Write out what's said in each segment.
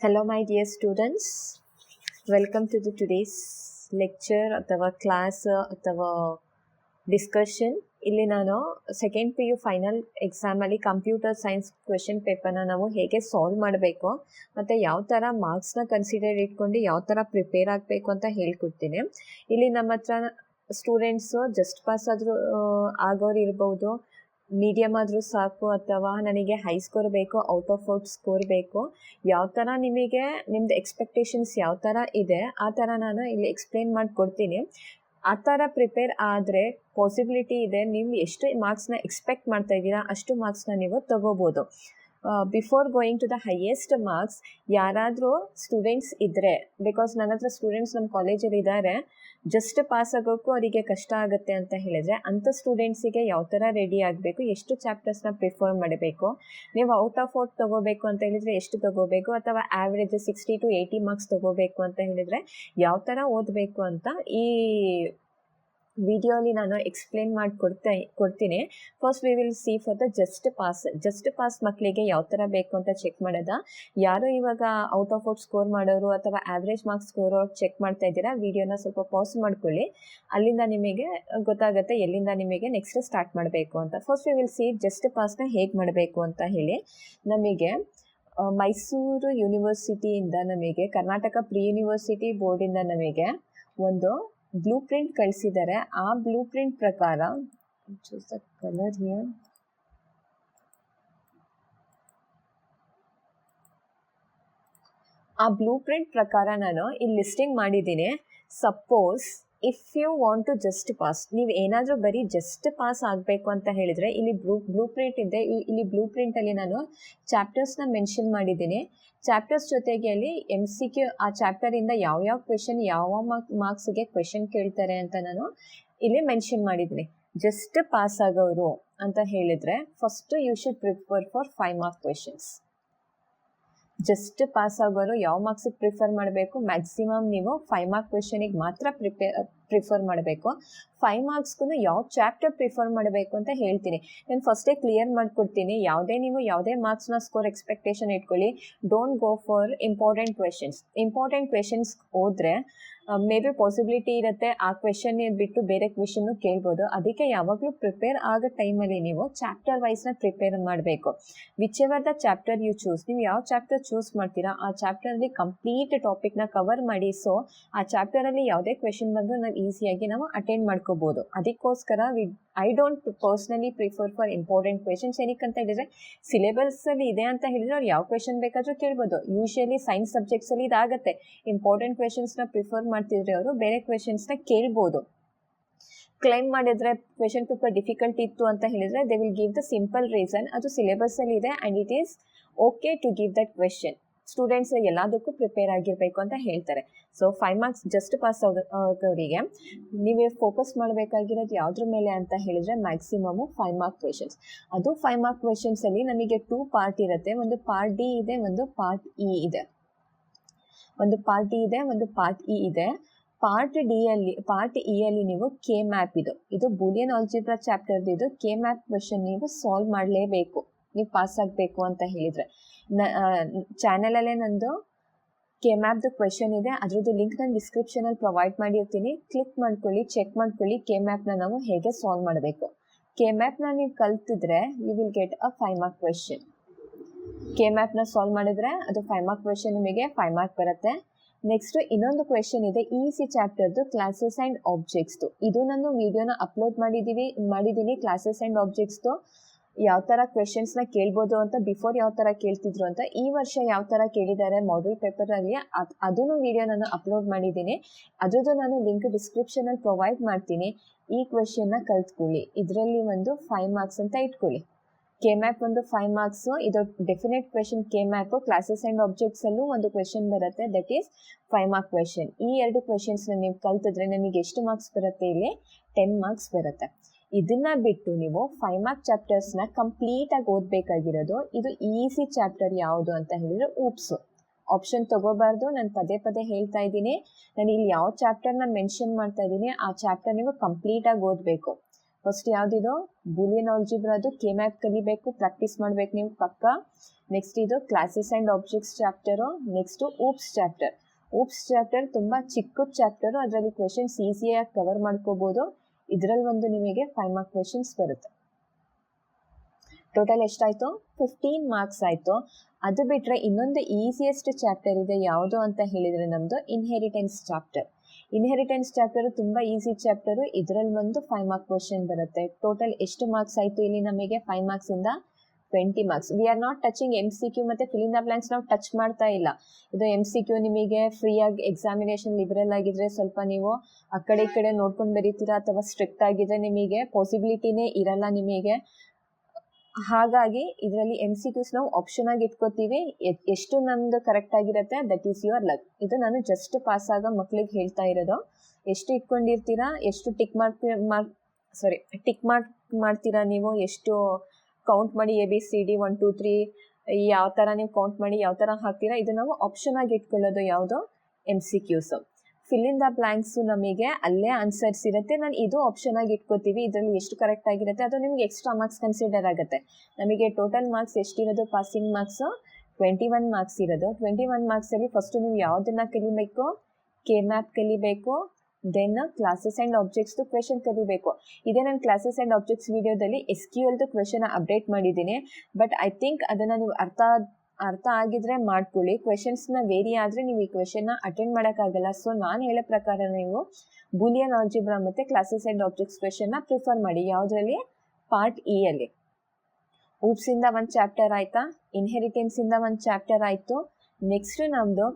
Hello my dear students, welcome to the today's lecture ಅಥವಾ class ಅಥವಾ discussion. ಇಲ್ಲಿ ನಾನು ಸೆಕೆಂಡ್ PU ಫೈನಲ್ ಎಕ್ಸಾಮಲ್ಲಿ ಕಂಪ್ಯೂಟರ್ ಸೈನ್ಸ್ ಕ್ವೆಶನ್ ಪೇಪರ್ನ ನಾವು ಹೇಗೆ ಸಾಲ್ವ್ ಮಾಡಬೇಕು ಮತ್ತು ಯಾವ ಥರ ಮಾರ್ಕ್ಸ್ನ ಕನ್ಸಿಡರ್ ಇಟ್ಕೊಂಡು ಯಾವ ಥರ ಪ್ರಿಪೇರ್ ಆಗಬೇಕು ಅಂತ ಹೇಳ್ಕೊಡ್ತೀನಿ. ಇಲ್ಲಿ ನಮ್ಮ ಹತ್ರ ಸ್ಟೂಡೆಂಟ್ಸು ಜಸ್ಟ್ ಪಾಸ್ ಆದರೂ ಆಗೋರು ಇರ್ಬೋದು, ಮೀಡಿಯಮ್ ಆದರೂ ಸಾಕು, ಅಥವಾ ನನಗೆ ಹೈ ಸ್ಕೋರ್ ಬೇಕು, ಔಟ್ ಆಫ್ ಔಟ್ ಸ್ಕೋರ್ ಬೇಕು, ಯಾವ ಥರ ನಿಮಗೆ ನಿಮ್ಮದು ಎಕ್ಸ್ಪೆಕ್ಟೇಷನ್ಸ್ ಯಾವ ಥರ ಇದೆ ಆ ಥರ ನಾನು ಇಲ್ಲಿ ಎಕ್ಸ್ಪ್ಲೇನ್ ಮಾಡಿಕೊಡ್ತೀನಿ. ಆ ಥರ ಪ್ರಿಪೇರ್ ಆದರೆ ಪಾಸಿಬಿಲಿಟಿ ಇದೆ ನೀವು ಎಷ್ಟು ಮಾರ್ಕ್ಸ್ನ ಎಕ್ಸ್ಪೆಕ್ಟ್ ಮಾಡ್ತಾ ಇದ್ದೀರಾ ಅಷ್ಟು ಮಾರ್ಕ್ಸ್ನ ನೀವು ತಗೋಬೋದು. Before going to the highest marks ಯಾರಾದರೂ ಸ್ಟೂಡೆಂಟ್ಸ್ ಇದ್ದರೆ, ಬಿಕಾಸ್ ನನ್ನ ಹತ್ರ ಸ್ಟೂಡೆಂಟ್ಸ್ ನಮ್ಮ ಕಾಲೇಜಲ್ಲಿ ಇದ್ದಾರೆ, ಜಸ್ಟ್ ಪಾಸ್ ಆಗೋಕ್ಕೂ ಅವರಿಗೆ ಕಷ್ಟ ಆಗುತ್ತೆ ಅಂತ ಹೇಳಿದರೆ ಅಂಥ ಸ್ಟೂಡೆಂಟ್ಸಿಗೆ ಯಾವ ಥರ ರೆಡಿ ಆಗಬೇಕು, ಎಷ್ಟು ಚಾಪ್ಟರ್ಸ್ನ ಪ್ರಿಫರ್ ಮಾಡಬೇಕು, ನೀವು ಔಟ್ ಆಫ್ ಔಟ್ ತೊಗೋಬೇಕು ಅಂತ ಹೇಳಿದರೆ ಎಷ್ಟು ತೊಗೋಬೇಕು, ಅಥವಾ ಆ್ಯಾವ್ರೇಜ್ 60 to 80 ಮಾರ್ಕ್ಸ್ ತೊಗೋಬೇಕು ಅಂತ ಹೇಳಿದರೆ ಯಾವ ಥರ ಓದಬೇಕು ಅಂತ ಈ ವಿಡಿಯೋಲಿ ನಾನು ಎಕ್ಸ್ಪ್ಲೇನ್ ಕೊಡ್ತೀನಿ. First we will C for the just pass ಮಕ್ಕಳಿಗೆ ಯಾವ ಥರ ಬೇಕು ಅಂತ ಚೆಕ್ ಮಾಡೋದ. ಯಾರು ಇವಾಗ ಔಟ್ ಆಫ್ ಔಟ್ ಸ್ಕೋರ್ ಮಾಡೋರು ಅಥವಾ ಆವ್ರೇಜ್ ಮಾರ್ಕ್ಸ್ ಸ್ಕೋರ್ ಚೆಕ್ ಮಾಡ್ತಾ ಇದ್ದೀರಾ, ವಿಡಿಯೋನ ಸ್ವಲ್ಪ ಪಾಸ್ ಮಾಡ್ಕೊಳ್ಳಿ, ಅಲ್ಲಿಂದ ನಿಮಗೆ ಗೊತ್ತಾಗುತ್ತೆ ಎಲ್ಲಿಂದ ನಿಮಗೆ ನೆಕ್ಸ್ಟ್ ಸ್ಟಾರ್ಟ್ ಮಾಡಬೇಕು ಅಂತ. First we will see just ಪಾಸ್ನ ಹೇಗೆ ಮಾಡಬೇಕು ಅಂತ ಹೇಳಿ. ನಮಗೆ ಮೈಸೂರು ಯೂನಿವರ್ಸಿಟಿಯಿಂದ ನಮಗೆ ಕರ್ನಾಟಕ ಪ್ರಿ ಯೂನಿವರ್ಸಿಟಿ ಬೋರ್ಡಿಂದ ನಮಗೆ ಒಂದು ಬ್ಲೂ ಪ್ರಿಂಟ್ ಕಳಿಸಿದ್ದಾರೆ. ಆ ಬ್ಲೂ ಪ್ರಿಂಟ್ ಪ್ರಕಾರ ಕಲರ್ ಹಿಯರ್, ಆ ಬ್ಲೂ ಪ್ರಿಂಟ್ ಪ್ರಕಾರ ನಾನು ಇಲ್ಲಿ ಲಿಸ್ಟಿಂಗ್ ಮಾಡಿದ್ದೀನಿ. Suppose if you want to just pass, ನೀವು ಏನಾದರೂ ಬರೀ ಜಸ್ಟ್ ಪಾಸ್ ಆಗಬೇಕು ಅಂತ ಹೇಳಿದರೆ ಇಲ್ಲಿ ಬ್ಲೂ ಪ್ರಿಂಟ್ ಇದೆ. ಇಲ್ಲಿ ಬ್ಲೂ ಪ್ರಿಂಟಲ್ಲಿ ನಾನು ಚಾಪ್ಟರ್ಸ್ನ ಮೆನ್ಷನ್ ಮಾಡಿದ್ದೀನಿ. ಚಾಪ್ಟರ್ಸ್ ಜೊತೆಗೆ ಅಲ್ಲಿ MCQ ಆ ಚಾಪ್ಟರಿಂದ ಯಾವ ಕ್ವೆಶನ್ ಯಾವ ಮಾರ್ಕ್ಸ್ಗೆ ಕ್ವೆಶನ್ ಕೇಳ್ತಾರೆ ಅಂತ ನಾನು ಇಲ್ಲಿ ಮೆನ್ಷನ್ ಮಾಡಿದ್ದೀನಿ. ಜಸ್ಟ್ ಪಾಸ್ ಆಗೋರು ಅಂತ ಹೇಳಿದರೆ first you should prefer for 5 mark questions. Just pass ಆಗೋರು ಯಾವ ಮಾರ್ಕ್ಸಿಗೆ ಪ್ರಿಫರ್ ಮಾಡಬೇಕು, ಮ್ಯಾಕ್ಸಿಮಮ್ ನೀವು 5 ಮಾರ್ಕ್ ಕ್ವೆಶನಿಗೆ ಮಾತ್ರ ಪ್ರಿಫರ್ ಮಾಡಬೇಕು. 5 ಮಾರ್ಕ್ಸ್ಗೂ ಯಾವ ಚಾಪ್ಟರ್ ಪ್ರಿಫರ್ ಮಾಡಬೇಕು ಅಂತ ಹೇಳ್ತೀನಿ. ನಾನು ಫಸ್ಟೇ ಕ್ಲಿಯರ್ ಮಾಡಿಕೊಡ್ತೀನಿ. ನೀವು ಯಾವುದೇ ಮಾರ್ಕ್ಸ್ನ ಸ್ಕೋರ್ ಎಕ್ಸ್ಪೆಕ್ಟೇಷನ್ ಇಟ್ಕೊಳ್ಳಿ, don't go for important questions ಹೋದರೆ ಮೇ ಬಿ ಪಾಸಿಬಿಲಿಟಿ ಇರುತ್ತೆ ಆ ಕ್ವೆಶನ್ ಬಿಟ್ಟು ಬೇರೆ ಕ್ವೆಶನ್ನು ಕೇಳ್ಬೋದು. ಅದಕ್ಕೆ ಯಾವಾಗಲೂ ಪ್ರಿಪೇರ್ ಆಗೋ ಟೈಮಲ್ಲಿ ನೀವು ಚಾಪ್ಟರ್ ವೈಸ್ನ ಪ್ರಿಪೇರ್ ಮಾಡಬೇಕು. Whichever the chapter you choose, ನೀವು ಯಾವ ಚಾಪ್ಟರ್ ಚೂಸ್ ಮಾಡ್ತೀರಾ ಆ ಚಾಪ್ಟರಲ್ಲಿ ಕಂಪ್ಲೀಟ್ ಟಾಪಿಕ್ನ ಕವರ್ ಮಾಡಿ. ಸೊ ಆ ಚಾಪ್ಟರಲ್ಲಿ ಯಾವುದೇ ಕ್ವೆಶನ್ ಬಂದರೂ ನಾವು ಈಸಿಯಾಗಿ ನಾವು ಅಟೆಂಡ್ ಮಾಡ್ಕೋಬೋದು. ಅದಕ್ಕೋಸ್ಕರ I don't personally prefer for important questions. ಏನಕ್ಕಂತ ಹೇಳಿದರೆ ಸಿಲೆಬಸ್ಸಲ್ಲಿ ಇದೆ ಅಂತ ಹೇಳಿದರೆ ಅವ್ರು ಯಾವ ಕ್ವೆಶನ್ ಬೇಕಾದರೂ ಕೇಳ್ಬೋದು. ಯೂಶಲಿ ಸೈನ್ಸ್ ಸಬ್ಜೆಕ್ಟ್ಸಲ್ಲಿ ಇದಾಗುತ್ತೆ, ಇಂಪಾರ್ಟೆಂಟ್ ಕ್ವೆಶನ್ಸ್ನ ಪ್ರಿಫರ್ ಮಾಡ್ತಿದ್ರೆ ಅವರು ಬೇರೆ ಕ್ವೆಶನ್ಸ್ನ ಕೇಳ್ಬೋದು. ಕ್ಲೈಮ್ ಮಾಡಿದರೆ ಕ್ವೆಶನ್ ಪೇಪರ್ ಡಿಫಿಕಲ್ಟ್ ಇತ್ತು ಅಂತ ಹೇಳಿದರೆ they will give the simple reason, ಅದು ಸಿಲೆಬಸ್ಸಲ್ಲಿ ಇದೆ and it is okay to give that question. Students ಎಲ್ಲದಕ್ಕೂ ಪ್ರಿಪೇರ್ ಆಗಿರಬೇಕು ಅಂತ ಹೇಳ್ತಾರೆ. ಸೊ 5 ಮಾರ್ಕ್ಸ್ ಜಸ್ಟ್ ಪಾಸ್ ಆಗೋರಿಗೆ ನೀವೇ ಫೋಕಸ್ ಮಾಡಬೇಕಾಗಿರೋದು ಯಾವುದ್ರ ಮೇಲೆ ಅಂತ ಹೇಳಿದರೆ ಮ್ಯಾಕ್ಸಿಮಮು 5 ಮಾರ್ಕ್ ಕ್ವೆಶನ್ಸ್. ಅದು 5 ಮಾರ್ಕ್ ಕ್ವೆಶನ್ಸಲ್ಲಿ ನಮಗೆ 2 ಪಾರ್ಟ್ ಇರುತ್ತೆ. ಒಂದು ಪಾರ್ಟ್ ಡಿ ಇದೆ, ಒಂದು ಪಾರ್ಟ್ ಇ ಇದೆ. ಒಂದು ಪಾರ್ಟ್ ಡಿ ಇದೆ, ಒಂದು ಪಾರ್ಟ್ ಇ ಇದೆ. ಪಾರ್ಟ್ ಇ ಅಲ್ಲಿ ನೀವು ಕೆ ಮ್ಯಾಪ್ ಇದು ಬೂಲಿಯನ್ ಆಲ್ಜಿಬ್ರಾ ಚಾಪ್ಟರ್ದು ಇದು ಕೆ ಮ್ಯಾಪ್ ಕ್ವೆಶನ್ ನೀವು ಸಾಲ್ವ್ ಮಾಡಲೇಬೇಕು ನೀವು ಪಾಸ್ ಆಗಬೇಕು ಅಂತ ಹೇಳಿದರೆ. ಚಾನಲಲ್ಲೇ ನಂದು ಕೆ ಮ್ಯಾಪ್ದು ಕ್ವೆಶನ್ ಇದೆ, ಅದರದ್ದು ಲಿಂಕ್ ನಾನು ಡಿಸ್ಕ್ರಿಪ್ಷನಲ್ಲಿ ಪ್ರೊವೈಡ್ ಮಾಡಿರ್ತೀನಿ. ಕ್ಲಿಕ್ ಮಾಡ್ಕೊಳ್ಳಿ, ಚೆಕ್ ಮಾಡ್ಕೊಳ್ಳಿ ಕೆ ಮ್ಯಾಪ್ನ ನಾವು ಹೇಗೆ ಸಾಲ್ವ್ ಮಾಡಬೇಕು. ಕೆ ಮ್ಯಾಪ್ನ ನೀವು ಕಲ್ತಿದ್ರೆ you will get a 5 mark question. K ಮ್ಯಾಪ್ನ ಸಾಲ್ವ್ ಮಾಡಿದ್ರೆ ಅದು 5 ಮಾರ್ಕ್ ಕ್ವೆಶನ್ ನಿಮಗೆ 5 ಮಾರ್ಕ್ ಬರುತ್ತೆ. ನೆಕ್ಸ್ಟ್ ಇನ್ನೊಂದು ಕ್ವೆಶನ್ ಇದೆ EC ಚಾಪ್ಟರ್ದು ಕ್ಲಾಸಸ್ ಆ್ಯಂಡ್ ಆಬ್ಜೆಕ್ಟ್ಸ್ದು. ಇದು ನಾನು ವಿಡಿಯೋನ ಅಪ್ಲೋಡ್ ಮಾಡಿದ್ದೀನಿ. ಕ್ಲಾಸಸ್ ಆ್ಯಂಡ್ ಆಬ್ಜೆಕ್ಟ್ಸ್ದು ಯಾವ ಥರ ಕ್ವೆಶನ್ಸ್ನ ಕೇಳ್ಬೋದು ಅಂತ, ಬಿಫೋರ್ ಯಾವ ಥರ ಕೇಳ್ತಿದ್ರು ಅಂತ, ಈ ವರ್ಷ ಯಾವ ಥರ ಕೇಳಿದ್ದಾರೆ ಮಾಡಲ್ ಪೇಪರಲ್ಲಿ ಅದನ್ನು ವಿಡಿಯೋ ನಾನು ಅಪ್ಲೋಡ್ ಮಾಡಿದ್ದೀನಿ. ಅದರದ್ದು ನಾನು ಲಿಂಕ್ ಡಿಸ್ಕ್ರಿಪ್ಷನಲ್ಲಿ ಪ್ರೊವೈಡ್ ಮಾಡ್ತೀನಿ. ಈ ಕ್ವೆಶನ್ನ ಕಲ್ತ್ಕೊಳ್ಳಿ. ಇದರಲ್ಲಿ ಒಂದು 5 ಮಾರ್ಕ್ಸ್ ಅಂತ ಇಟ್ಕೊಳ್ಳಿ. ಕೆ ಮ್ಯಾಪ್ ಒಂದು 5 ಮಾರ್ಕ್ಸು, ಇದು definite question. K map classes and ಆಬ್ಜೆಕ್ಟ್ಸಲ್ಲೂ ಒಂದು ಕ್ವೆಶನ್ ಬರುತ್ತೆ, ದಟ್ ಈಸ್ 5 ಮಾರ್ಕ್ ಕ್ವೆಶನ್. ಈ 2 ಕ್ವೆಶನ್ಸ್ನ ನೀವು ಕಲ್ತಿದ್ರೆ ನಿಮಗೆ ಎಷ್ಟು ಮಾರ್ಕ್ಸ್ ಬರುತ್ತೆ, ಇಲ್ಲಿ 10 ಮಾರ್ಕ್ಸ್ ಬರುತ್ತೆ. ಇದನ್ನು ಬಿಟ್ಟು ನೀವು 5 ಮಾರ್ಕ್ ಚಾಪ್ಟರ್ಸ್ನ ಕಂಪ್ಲೀಟಾಗಿ ಓದಬೇಕಾಗಿರೋದು. ಇದು ಈಸಿ ಚಾಪ್ಟರ್ ಯಾವುದು ಅಂತ ಹೇಳಿದರೆ ಊಪ್ಸು. ಆಪ್ಷನ್ ತೊಗೋಬಾರ್ದು, ನಾನು ಪದೇ ಹೇಳ್ತಾ ಇದ್ದೀನಿ. ನಾನು ಇಲ್ಲಿ ಯಾವ ಚಾಪ್ಟರ್ನ ಮೆನ್ಷನ್ ಮಾಡ್ತಾ ಇದ್ದೀನಿ ಆ ಚಾಪ್ಟರ್ ನೀವು ಕಂಪ್ಲೀಟಾಗಿ ಓದಬೇಕು. ಫಸ್ಟ್ ಯಾವುದಿದು ಬೂಲಿಯನ್ ಆಲ್ಜಿಬ್ರಾದು ಕೆ ಮ್ಯಾಪ್ ಕಲಿಬೇಕು, ಪ್ರಾಕ್ಟೀಸ್ ಮಾಡಬೇಕು ನೀವು ಪಕ್ಕ. ನೆಕ್ಸ್ಟ್ ಇದು classes and objects chapter. Next OOPS chapter. OOPS chapter ತುಂಬ ಚಿಕ್ಕದ ಚಾಪ್ಟರು, ಅದರಲ್ಲಿ ಕ್ವೆಶನ್ಸ್ ಈಸಿಯಾಗಿ ಕವರ್ ಮಾಡ್ಕೋಬೋದು. ಇದರಲ್ಲಿ ಒಂದು ನಿಮಗೆ 5 ಮಾರ್ಕ್ ಕ್ವೆಶನ್ಸ್ ಬರುತ್ತೆ. ಟೋಟಲ್ ಎಷ್ಟಾಯಿತು? 15 ಮಾರ್ಕ್ಸ್ ಆಯಿತು. ಅದು ಬಿಟ್ಟರೆ ಇನ್ನೊಂದು ಈಸಿಯೆಸ್ಟ್ ಚಾಪ್ಟರ್ ಇದೆ, ಯಾವುದು ಅಂತ ಹೇಳಿದರೆ ನಮ್ಮದು ಇನ್ಹೆರಿಟೆನ್ಸ್ ಚಾಪ್ಟರ್. ಇನ್ಹೆರಿಟೆನ್ಸ್ ಚಾಪ್ಟರು ತುಂಬ ಈಸಿ ಚಾಪ್ಟರು. ಇದರಲ್ಲಿ ಒಂದು 5 ಮಾರ್ಕ್ ಕ್ವೆಶನ್ ಬರುತ್ತೆ. ಟೋಟಲ್ ಎಷ್ಟು ಮಾರ್ಕ್ಸ್ ಆಯಿತು ಇಲ್ಲಿ ನಮಗೆ? 5 ಮಾರ್ಕ್ಸಿಂದ 20 marks. We are not touching MCQ ಮತ್ತು ಫಿಲ್ ಇನ್ ದ ಬ್ಲ್ಯಾಂಕ್ಸ್ ನಾವು ಟಚ್ ಮಾಡ್ತಾ ಇಲ್ಲ. ಇದು MCQ ನಿಮಗೆ ಫ್ರೀಯಾಗಿ ಎಕ್ಸಾಮಿನೇಷನ್ ಲಿಬರಲ್ ಆಗಿದ್ರೆ ಸ್ವಲ್ಪ ನೀವು ಆ ಕಡೆ ಈ ಕಡೆ ನೋಡ್ಕೊಂಡು ಬರೀತೀರಾ, ಅಥವಾ ಸ್ಟ್ರಿಕ್ಟ್ ಆಗಿದ್ರೆ ನಿಮಗೆ ಪಾಸಿಬಿಲಿಟಿನೇ ಇರಲ್ಲ ನಿಮಗೆ. ಹಾಗಾಗಿ ಇದರಲ್ಲಿ MCQs ನಾವು ಆಪ್ಷನ್ ಆಗಿ ಇಟ್ಕೋತೀವಿ. ಎಷ್ಟು ನಮ್ಮದು ಕರೆಕ್ಟ್ ಆಗಿರುತ್ತೆ ದಟ್ ಈಸ್ ಯುವರ್ ಲಕ್. ಇದು ನಾನು ಜಸ್ಟ್ ಪಾಸ್ ಆಗೋ ಮಕ್ಳಿಗೆ ಹೇಳ್ತಾ ಇರೋದು. ಎಷ್ಟು ಇಟ್ಕೊಂಡಿರ್ತೀರಾ, ಎಷ್ಟು ಟಿಕ್ ಮಾಡ್ತೀರಾ ನೀವು, ಎಷ್ಟು ಕೌಂಟ್ ಮಾಡಿ ABCD 1 2 3 ಯಾವ ಥರ ನೀವು ಕೌಂಟ್ ಮಾಡಿ ಯಾವ ಥರ ಹಾಕ್ತೀರಾ, ಇದು ನಾವು ಆಪ್ಷನ್ ಆಗಿ ಇಟ್ಕೊಳ್ಳೋದು ಯಾವುದು? MCQs. Fill in the blanks ನಮಗೆ ಅಲ್ಲೇ ಆನ್ಸರ್ಸ್ ಇರುತ್ತೆ. ನಾನು ಇದು ಆಪ್ಷನ್ ಆಗಿ ಇಟ್ಕೋತೀವಿ. ಇದರಲ್ಲಿ ಎಷ್ಟು ಕರೆಕ್ಟ್ ಆಗಿರುತ್ತೆ ಅದು ನಿಮಗೆ ಎಕ್ಸ್ಟ್ರಾ ಮಾರ್ಕ್ಸ್ ಕನ್ಸಿಡರ್ ಆಗುತ್ತೆ. ನಮಗೆ ಟೋಟಲ್ ಮಾರ್ಕ್ಸ್ ಎಷ್ಟಿರೋದು? ಪಾಸಿಂಗ್ ಮಾರ್ಕ್ಸು 21 ಮಾರ್ಕ್ಸ್ ಇರೋದು. 21 ಮಾರ್ಕ್ಸಲ್ಲಿ ಫಸ್ಟು ನೀವು ಯಾವುದನ್ನು ಕಲಿಬೇಕು? KMAP ಕಲಿಬೇಕು. ದೆನ್ ಕ್ಲಾಸಸ್ ಆ್ಯಂಡ್ ಆಬ್ಜೆಕ್ಟ್ಸ್ದು ಕ್ವೆಶನ್ ಕಲಿಬೇಕು. ಇದೇ ನಾನು ಕ್ಲಾಸಸ್ ಆ್ಯಂಡ್ ಆಬ್ಜೆಕ್ಟ್ಸ್ ವಿಡಿಯೋದಲ್ಲಿ SQLದು ಕ್ವೆಶನ್ ಅಪ್ಡೇಟ್ ಮಾಡಿದ್ದೀನಿ. ಬಟ್ ಐ ಥಿಂಕ್ ಅದನ್ನು ನೀವು ಅರ್ಥ ಆಗಿದ್ರೆ ಮಾಡ್ಕೊಳ್ಳಿ. ಕ್ವೆಶನ್ಸ್ನ ವೇರಿ ಆದರೆ ನೀವು ಈ ಕ್ವೆಶನ್ನ ಅಟೆಂಡ್ ಮಾಡೋಕ್ಕಾಗಲ್ಲ. ಸೊ ನಾನು ಹೇಳೋ ಪ್ರಕಾರ ನೀವು ಬೂಲಿಯನ್ ಆಲ್ಜಿಬ್ರಾ ಮತ್ತು ಕ್ಲಾಸಸ್ ಆ್ಯಂಡ್ ಆಬ್ಜೆಕ್ಟ್ಸ್ ಕ್ವೆಶನ್ನ ಪ್ರಿಫರ್ ಮಾಡಿ. ಯಾವುದರಲ್ಲಿ? ಪಾರ್ಟ್ E ಅಲ್ಲಿ. ಊಪ್ಸಿಂದ ಒಂದು ಚಾಪ್ಟರ್ ಆಯಿತಾ, ಇನ್ಹೆರಿಟೆನ್ಸಿಂದ ಒಂದು ಚಾಪ್ಟರ್ ಆಯಿತು. ನೆಕ್ಸ್ಟ್ ನಮ್ಮದು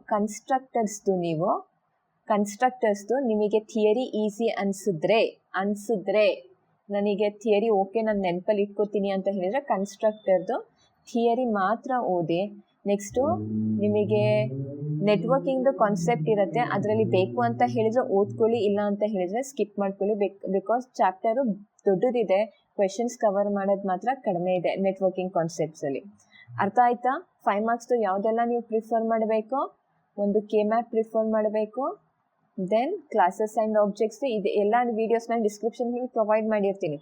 ಕನ್ಸ್ಟ್ರಕ್ಟರ್ಸ್ದು ನಿಮಗೆ ಥಿಯರಿ ಈಸಿ ಅನಿಸಿದ್ರೆ ನನಗೆ ಥಿಯರಿ ಓಕೆ ನಾನು ನೆನಪಲ್ಲಿ ಇಟ್ಕೋತೀನಿ ಅಂತ ಹೇಳಿದರೆ ಕನ್ಸ್ಟ್ರಕ್ಟರ್ದು ಥಿಯರಿ ಮಾತ್ರ ಓದಿ. ನೆಕ್ಸ್ಟು ನಿಮಗೆ ನೆಟ್ವರ್ಕಿಂಗ್ದು ಕಾನ್ಸೆಪ್ಟ್ ಇರುತ್ತೆ, ಅದರಲ್ಲಿ ಬೇಕು ಅಂತ ಹೇಳಿದರೆ ಓದ್ಕೊಳ್ಳಿ, ಇಲ್ಲ ಅಂತ ಹೇಳಿದರೆ ಸ್ಕಿಪ್ ಮಾಡ್ಕೊಳ್ಳಿ. ಬಿಕಾಸ್ ಚಾಪ್ಟರು ದೊಡ್ಡದಿದೆ, ಕ್ವೆಶನ್ಸ್ ಕವರ್ ಮಾಡೋದು ಮಾತ್ರ ಕಡಿಮೆ ಇದೆ ನೆಟ್ವರ್ಕಿಂಗ್ ಕಾನ್ಸೆಪ್ಟ್ಸಲ್ಲಿ. ಅರ್ಥ ಆಯ್ತಾ? 5 ಮಾರ್ಕ್ಸ್ದು ಯಾವುದೆಲ್ಲ ನೀವು ಪ್ರಿಫರ್ ಮಾಡಬೇಕು? ಒಂದು KMAP ಪ್ರಿಫರ್ ಮಾಡಬೇಕು. ದೆನ್ ಕ್ಲಾಸಸ್ ಆ್ಯಂಡ್ ಆಬ್ಜೆಕ್ಟ್ಸ್ ಇದು ಎಲ್ಲ ವೀಡಿಯೋಸ್ ನಾನು ಡಿಸ್ಕ್ರಿಪ್ಷನ್ನಲ್ಲಿ ಪ್ರೊವೈಡ್ ಮಾಡಿರ್ತೀನಿ.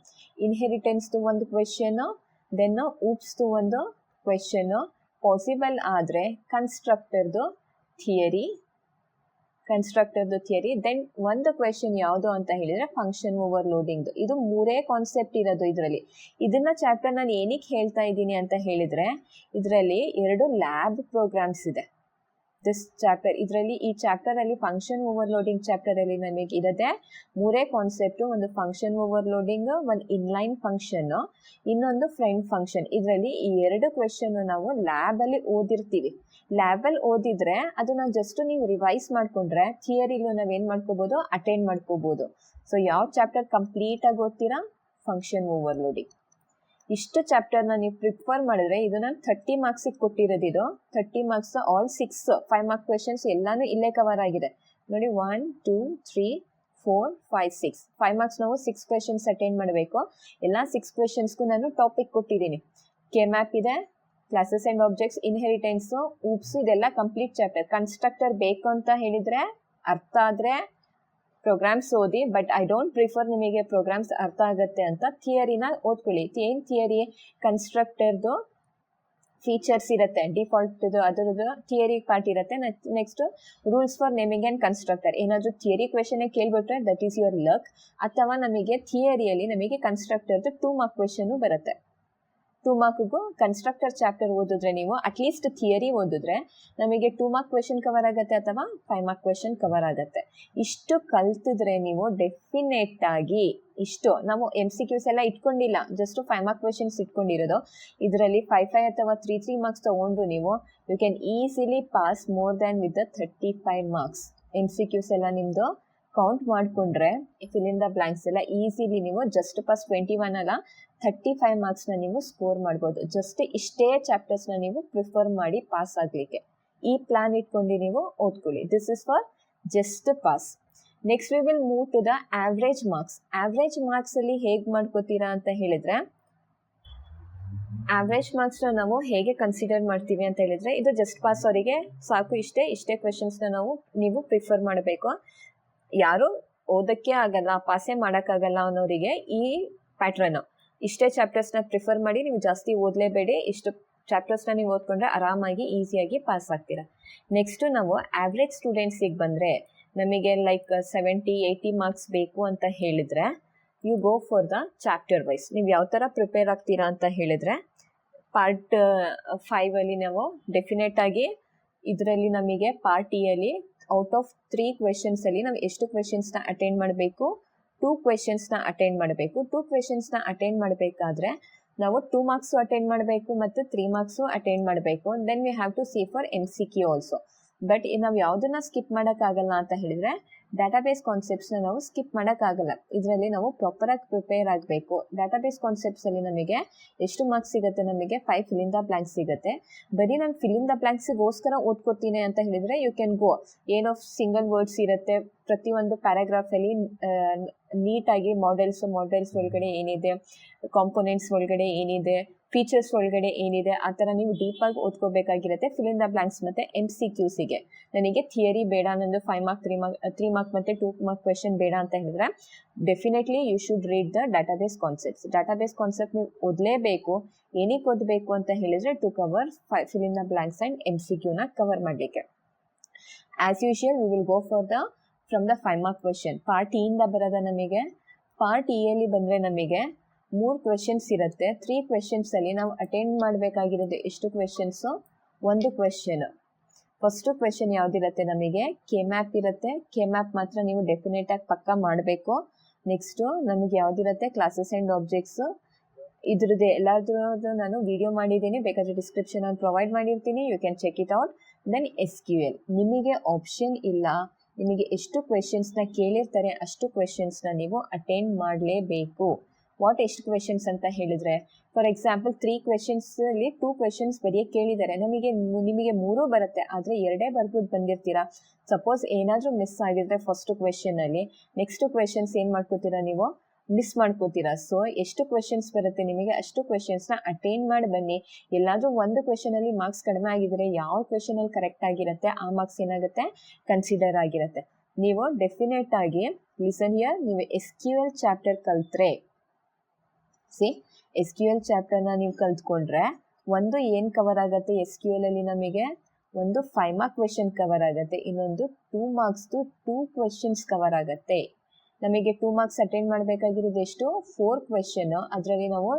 ಇನ್ಹೆರಿಟೆನ್ಸ್ದು ಒಂದು ಕ್ವೆಶನ್ನು, ದೆನ್ ಊಪ್ಸ್ದು ಒಂದು ಕ್ವೆಶನ್ನು. ಪಾಸಿಬಲ್ ಆದರೆ ಕನ್ಸ್ಟ್ರಕ್ಟರ್ದು ಥಿಯರಿ, ದೆನ್ ಒಂದು ಕ್ವೆಶನ್ ಯಾವುದು ಅಂತ ಹೇಳಿದರೆ ಫಂಕ್ಷನ್ ಓವರ್ಲೋಡಿಂಗ್ದು. ಇದು 3 ಕಾನ್ಸೆಪ್ಟ್ ಇರೋದು ಇದರಲ್ಲಿ. ಇದನ್ನು ಚಾಪ್ಟರ್ ನಾನು ಏನಕ್ಕೆ ಹೇಳ್ತಾ ಇದ್ದೀನಿ ಅಂತ ಹೇಳಿದರೆ ಇದರಲ್ಲಿ 2 ಲ್ಯಾಬ್ ಪ್ರೋಗ್ರಾಮ್ಸ್ ಇದೆ. ದಿಸ್ ಚಾಪ್ಟರ್ ಇದರಲ್ಲಿ ಈ ಚಾಪ್ಟರಲ್ಲಿ ಫಂಕ್ಷನ್ ಓವರ್ಲೋಡಿಂಗ್ ಚಾಪ್ಟರಲ್ಲಿ ನಮಗೆ ಇರೋದೆ 3 ಕಾನ್ಸೆಪ್ಟು. ಒಂದು ಫಂಕ್ಷನ್ ಓವರ್ಲೋಡಿಂಗ್, ಒಂದು ಇನ್ಲೈನ್ ಫಂಕ್ಷನ್ನು, ಇನ್ನೊಂದು ಫ್ರೆಂಡ್ ಫಂಕ್ಷನ್. ಇದರಲ್ಲಿ ಈ 2 ಕ್ವೆಶನ್ನು ನಾವು ಲ್ಯಾಬಲ್ಲಿ ಓದಿರ್ತೀವಿ. ಲ್ಯಾಬಲ್ಲಿ ಓದಿದರೆ ಅದು ನಾವು ಜಸ್ಟ್ ನೀವು ರಿವೈಸ್ ಮಾಡಿಕೊಂಡ್ರೆ ಥಿಯರಿಲೂ ನಾವೇನು ಮಾಡ್ಕೋಬೋದು? ಅಟೆಂಡ್ ಮಾಡ್ಕೋಬೋದು. ಸೊ ಯಾವ ಚಾಪ್ಟರ್ ಕಂಪ್ಲೀಟಾಗಿ ಓದ್ತೀರಾ? Function overloading. ಇಷ್ಟು ಚಾಪ್ಟರ್ನ ನೀವು ಪ್ರಿಫರ್ ಮಾಡಿದ್ರೆ ಇದು ನಾನು 30 ಮಾರ್ಕ್ಸಿಗೆ ಕೊಟ್ಟಿರೋದು. ಇದು 30 ಮಾರ್ಕ್ಸ್ ಆಲ್ 5 ಮಾರ್ಕ್ ಕ್ವೆಶನ್ಸ್ ಎಲ್ಲಾನು ಇಲ್ಲೇ ಕವರ್ ಆಗಿದೆ ನೋಡಿ. 1 2 3 4 5 6 5 ಮಾರ್ಕ್ಸ್ ನಾವು 6 ಕ್ವೆಶನ್ಸ್ ಅಟೆಂಡ್ ಮಾಡಬೇಕು. ಎಲ್ಲ 6 ಕ್ವೆಶನ್ಸ್ಗೂ ನಾನು ಟಾಪಿಕ್ ಕೊಟ್ಟಿದ್ದೀನಿ. KMAP ಇದೆ, ಕ್ಲಾಸಸ್ ಆ್ಯಂಡ್ ಆಬ್ಜೆಕ್ಟ್ಸ್, ಇನ್ಹೆರಿಟೆನ್ಸು, ಊಪ್ಸು, ಇದೆಲ್ಲ ಕಂಪ್ಲೀಟ್ ಚಾಪ್ಟರ್. ಕನ್ಸ್ಟ್ರಕ್ಟರ್ ಬೇಕು ಅಂತ ಹೇಳಿದರೆ ಅರ್ಥ ಆದರೆ ಪ್ರೋಗ್ರಾಮ್ಸ್ ಓದಿ. ಬಟ್ ಐ ಡೋಂಟ್ ಪ್ರಿಫರ್ ನಿಮಗೆ ಪ್ರೋಗ್ರಾಮ್ಸ್ ಅರ್ಥ ಆಗುತ್ತೆ ಅಂತ. ಥಿಯರಿನ ಓದ್ಕೊಳ್ಳಿ. ಏನು ಥಿಯರಿ? ಕನ್ಸ್ಟ್ರಕ್ಟರ್ದು ಫೀಚರ್ಸ್ ಇರುತ್ತೆ, ಡಿಫಾಲ್ಟ್ದು ಅದರದ್ದು ಥಿಯರಿ ಪಾರ್ಟ್ ಇರುತ್ತೆ. Next rules for naming and constructor. ಏನಾದರೂ ಥಿಯರಿ ಕ್ವೆಶನ್ನೇ ಕೇಳಿಬಿಟ್ರೆ ದಟ್ ಈಸ್ ಯುವರ್ ಲಕ್. ಅಥವಾ ನಮಗೆ ಥಿಯರಿಯಲ್ಲಿ ನಮಗೆ ಕನ್ಸ್ಟ್ರಕ್ಟರ್ದು 2 ಮಾರ್ಕ್ ಕ್ವೆಶನ್ನು ಬರುತ್ತೆ. 2 ಮಾರ್ಕ್ಗೂ ಕನ್ಸ್ಟ್ರಕ್ಟರ್ ಚಾಪ್ಟರ್ ಓದಿದ್ರೆ ನೀವು ಅಟ್ಲೀಸ್ಟ್ ಥಿಯರಿ ಓದಿದ್ರೆ ನಮಗೆ 2 ಮಾರ್ಕ್ ಕ್ವೆಶನ್ ಕವರ್ ಆಗುತ್ತೆ, ಅಥವಾ 5 ಮಾರ್ಕ್ ಕ್ವೆಶನ್ ಕವರ್ ಆಗುತ್ತೆ. ಇಷ್ಟು ಕಲ್ತಿದ್ರೆ ನೀವು ಡೆಫಿನೆಟ್ ಆಗಿ ಇಷ್ಟು ನಾವು MCQs ಎಲ್ಲ ಇಟ್ಕೊಂಡಿಲ್ಲ, ಜಸ್ಟ್ 5 ಮಾರ್ಕ್ ಕ್ವೆಶನ್ಸ್ ಇಟ್ಕೊಂಡಿರೋದು. ಇದರಲ್ಲಿ 5 ಅಥವಾ 3 ಮಾರ್ಕ್ಸ್ ತೊಗೊಂಡು ನೀವು you can easily pass more than with the 35 marks. MCQs ಎಲ್ಲ ನಿಮ್ಮದು ಕೌಂಟ್ ಮಾಡಿಕೊಂಡ್ರೆ ಫಿಲ್ ಇನ್ ದ ಬ್ಲ್ಯಾಂಕ್ಸ್ ಎಲ್ಲ ಈಸಿಲಿ ನೀವು ಜಸ್ಟ್ ಪಾಸ್ 21 ಅಲ್ಲ 35 ಮಾರ್ಕ್ಸ್ನ ನೀವು ಸ್ಕೋರ್ ಮಾಡ್ಬೋದು. ಜಸ್ಟ್ ಇಷ್ಟೇ ಚಾಪ್ಟರ್ಸ್ನ ನೀವು ಪ್ರಿಫರ್ ಮಾಡಿ ಪಾಸ್ ಆಗಲಿಕ್ಕೆ ಈ ಪ್ಲಾನ್ ಇಟ್ಕೊಂಡು ನೀವು ಓದ್ಕೊಳ್ಳಿ. This is for just pass. Next we will move to the average marks. Average ಮಾರ್ಕ್ಸಲ್ಲಿ ಹೇಗೆ ಮಾಡ್ಕೋತೀರಾ ಅಂತ ಹೇಳಿದರೆ, ಆವ್ರೇಜ್ ಮಾರ್ಕ್ಸ್ನ ನಾವು ಹೇಗೆ ಕನ್ಸಿಡರ್ ಮಾಡ್ತೀವಿ ಅಂತ ಹೇಳಿದರೆ, ಇದು ಜಸ್ಟ್ ಪಾಸ್ ಅವರಿಗೆ ಸಾಕು, ಇಷ್ಟೇ ಕ್ವೆಶನ್ಸ್ನ ನೀವು ಪ್ರಿಫರ್ ಮಾಡಬೇಕು. ಯಾರು ಓದೋಕ್ಕೆ ಆಗಲ್ಲ, ಪಾಸೇ ಮಾಡೋಕ್ಕಾಗಲ್ಲ ಅನ್ನೋರಿಗೆ ಈ ಪ್ಯಾಟ್ರನ್ನು ಇಷ್ಟೇ ಚಾಪ್ಟರ್ಸ್ನ ಪ್ರಿಫರ್ ಮಾಡಿ, ನೀವು ಜಾಸ್ತಿ ಓದಲೇಬೇಡಿ, ಇಷ್ಟು ಚಾಪ್ಟರ್ಸ್ನ ನೀವು ಓದ್ಕೊಂಡ್ರೆ ಆರಾಮಾಗಿ ಈಸಿಯಾಗಿ ಪಾಸ್ ಆಗ್ತೀರಾ. ನೆಕ್ಸ್ಟು ನಾವು ಆವ್ರೇಜ್ ಸ್ಟೂಡೆಂಟ್ಸಿಗೆ ಬಂದರೆ ನಮಗೆ ಲೈಕ್ 70-80 ಮಾರ್ಕ್ಸ್ ಬೇಕು ಅಂತ ಹೇಳಿದರೆ you go for the chapter wise. ನೀವು ಯಾವ ಥರ ಪ್ರಿಪೇರ್ ಆಗ್ತೀರಾ ಅಂತ ಹೇಳಿದರೆ ಪಾರ್ಟ್ 5 ನಾವು ಡೆಫಿನೆಟ್ ಆಗಿ ಇದರಲ್ಲಿ ನಮಗೆ ಪಾರ್ಟ್ ಇಯಲ್ಲಿ ಔಟ್ ಆಫ್ 3 ಕ್ವೆಶನ್ಸಲ್ಲಿ ನಾವು ಎಷ್ಟು ಕ್ವೆಶನ್ಸ್ನ ಅಟೆಂಡ್ ಮಾಡಬೇಕು? 2 ಕ್ವೆಶನ್ಸ್ನ ಅಟೆಂಡ್ ಮಾಡಬೇಕು. 2 ಕ್ವೆಶನ್ಸ್ನ ಅಟೆಂಡ್ ಮಾಡಬೇಕಾದ್ರೆ ನಾವು 2 ಮಾರ್ಕ್ಸು ಅಟೆಂಡ್ ಮಾಡಬೇಕು ಮತ್ತು 3 ಮಾರ್ಕ್ಸು ಅಟೆಂಡ್ ಮಾಡಬೇಕು. Then we have to see for MCQ also. But ನಾವು ಯಾವುದನ್ನು ಸ್ಕಿಪ್ ಮಾಡೋಕ್ಕಾಗಲ್ಲ ಅಂತ ಹೇಳಿದರೆ ಡಾಟಾಬೇಸ್ ಕಾನ್ಸೆಪ್ಟ್ಸ್ನ ನಾವು ಸ್ಕಿಪ್ ಮಾಡೋಕ್ಕಾಗಲ್ಲ. ಇದರಲ್ಲಿ ನಾವು ಪ್ರಾಪರಾಗಿ ಪ್ರಿಪೇರ್ ಆಗಬೇಕು. ಡಾಟಾಬೇಸ್ ಕಾನ್ಸೆಪ್ಟ್ಸಲ್ಲಿ ನಮಗೆ ಎಷ್ಟು ಮಾರ್ಕ್ಸ್ ಸಿಗುತ್ತೆ? ನಮಗೆ 5 ಫಿಲ್ ಇನ್ ದ ಬ್ಲ್ಯಾಂಕ್ಸ್ ಸಿಗುತ್ತೆ. ಬರೀ ನಾನು ಫಿಲ್ ಇನ್ ದ ಬ್ಲ್ಯಾಂಕ್ಸಿಗೋಸ್ಕರ ಓದ್ಕೋತೀನಿ ಅಂತ ಹೇಳಿದರೆ ಯು ಕ್ಯಾನ್ ಗೋ. ಏನೋ ಸಿಂಗಲ್ ವರ್ಡ್ಸ್ ಇರುತ್ತೆ ಪ್ರತಿಯೊಂದು ಪ್ಯಾರಾಗ್ರಾಫಲ್ಲಿ ನೀಟಾಗಿ ಮಾಡೆಲ್ಸ್ ಒಳಗಡೆ ಏನಿದೆ, ಕಾಂಪೊನೆಂಟ್ಸ್ ಒಳಗಡೆ ಏನಿದೆ, ಫೀಚರ್ಸ್ ಒಳಗಡೆ ಏನಿದೆ ಆ ಥರ ನೀವು ಡೀಪಾಗಿ ಓದ್ಕೋಬೇಕಾಗಿರುತ್ತೆ ಫಿಲ್ ಇನ್ ದ ಬ್ಲ್ಯಾಂಕ್ಸ್ ಮತ್ತು MCQಸಿಗೆ. ನನಗೆ ಥಿಯರಿ ಬೇಡ, ನಂದು 5 ಮಾರ್ಕ್ 3 ಮಾರ್ಕ್ ಮತ್ತು 2 ಮಾರ್ಕ್ ಕ್ವೆಶನ್ ಬೇಡ ಅಂತ ಹೇಳಿದ್ರೆ definitely you should read the database concepts. Database concept ನೀವು ಓದಲೇಬೇಕು. ಏನಕ್ಕೆ ಓದಬೇಕು ಅಂತ ಹೇಳಿದರೆ to cover fill in the blanks and MCQನ ಕವರ್ ಮಾಡಲಿಕ್ಕೆ. As usual we will go for the from the 5 mark question. Part ಇಯಿಂದ ಬರೋದ ನಮಗೆ ಪಾರ್ಟ್ ಇಯಲ್ಲಿ ಬಂದರೆ ನಮಗೆ 3 ಕ್ವೆಶನ್ಸ್ ಇರುತ್ತೆ. 3 ಕ್ವೆಶನ್ಸಲ್ಲಿ ನಾವು ಅಟೆಂಡ್ ಮಾಡಬೇಕಾಗಿರೋದು ಎಷ್ಟು ಕ್ವೆಶನ್ಸು? 1 ಕ್ವೆಶನ್. ಫಸ್ಟು ಕ್ವೆಶನ್ ಯಾವುದಿರುತ್ತೆ? ನಮಗೆ KMAP ಇರುತ್ತೆ. KMAP ಮಾತ್ರ ನೀವು ಡೆಫಿನೆಟಾಗಿ ಪಕ್ಕ ಮಾಡಬೇಕು. ನೆಕ್ಸ್ಟು ನಮಗೆ ಯಾವುದಿರುತ್ತೆ? Classes and objects. ಇದ್ರದ್ದು ಎಲ್ಲರದ್ದು ನಾನು ವಿಡಿಯೋ ಮಾಡಿದ್ದೀನಿ, ಬೇಕಾದರೆ ಡಿಸ್ಕ್ರಿಪ್ಷನಲ್ಲಿ ಪ್ರೊವೈಡ್ ಮಾಡಿರ್ತೀನಿ, you can check it out. Then SQL. ನಿಮಗೆ ಆಪ್ಷನ್ ಇಲ್ಲ, ನಿಮಗೆ ಎಷ್ಟು ಕ್ವೆಶನ್ಸ್ನ ಕೇಳಿರ್ತಾರೆ ಅಷ್ಟು ಕ್ವೆಶನ್ಸ್ನ ನೀವು ಅಟೆಂಡ್ ಮಾಡಲೇಬೇಕು. ವಾಟ್ ಎಷ್ಟು ಕ್ವೆಶನ್ಸ್ ಅಂತ ಹೇಳಿದರೆ ಫಾರ್ ಎಕ್ಸಾಂಪಲ್ 3 ಕ್ವೆಶನ್ಸಲ್ಲಿ 2 ಕ್ವೆಶನ್ಸ್ ಬರೆಯೋಕ್ಕೆ ಕೇಳಿದ್ದಾರೆ. ನಿಮಗೆ 3 ಬರುತ್ತೆ, ಆದರೆ 2 ಬರ್ಬಿಟ್ಟು ಬಂದಿರ್ತೀರಾ. ಸಪೋಸ್ ಏನಾದರೂ ಮಿಸ್ ಆಗಿದ್ರೆ ಫಸ್ಟ್ ಕ್ವೆಶನಲ್ಲಿ ನೆಕ್ಸ್ಟ್ ಕ್ವೆಶನ್ಸ್ ಏನು ಮಾಡ್ಕೋತೀರಾ? ನೀವು ಮಿಸ್ ಮಾಡ್ಕೋತೀರಾ. ಸೊ ಎಷ್ಟು ಕ್ವೆಶನ್ಸ್ ಬರುತ್ತೆ ನಿಮಗೆ ಅಷ್ಟು ಕ್ವೆಶನ್ಸ್ನ ಅಟೆಂಡ್ ಮಾಡಿ ಬನ್ನಿ. ಎಲ್ಲಾದರೂ ಒಂದು ಕ್ವೆಶನಲ್ಲಿ ಮಾರ್ಕ್ಸ್ ಕಡಿಮೆ ಆಗಿದ್ರೆ ಯಾವ ಕ್ವೆಶನಲ್ಲಿ ಕರೆಕ್ಟ್ ಆಗಿರುತ್ತೆ ಆ ಮಾರ್ಕ್ಸ್ ಏನಾಗುತ್ತೆ? ಕನ್ಸಿಡರ್ ಆಗಿರುತ್ತೆ. ನೀವು ಡೆಫಿನೆಟ್ ಆಗಿ ಲಿಸನ್ ಹಿಯರ್. ನೀವು SQL ಚಾಪ್ಟರ್ ಕಲ್ತ್ರೆ SQL ಚಾಪ್ಟರ್ನ ನೀವು ಕಲ್ತ್ಕೊಂಡ್ರೆ ಒಂದು ಏನು ಕವರ್ ಆಗುತ್ತೆ SQLಲ್ಲಿ ನಮಗೆ? ಒಂದು 5 ಮಾರ್ಕ್ ಕ್ವೆಶನ್ ಕವರ್ ಆಗುತ್ತೆ, ಇನ್ನೊಂದು 2 ಮಾರ್ಕ್ಸ್ದು 2 ಕ್ವೆಶನ್ಸ್ ಕವರ್ ಆಗುತ್ತೆ. ನಮಗೆ 2 ಮಾರ್ಕ್ಸ್ ಅಟೆಂಡ್ ಮಾಡಬೇಕಾಗಿರೋದು ಎಷ್ಟು? 4 ಕ್ವೆಶನ್. ಅದರಲ್ಲಿ ನಾವು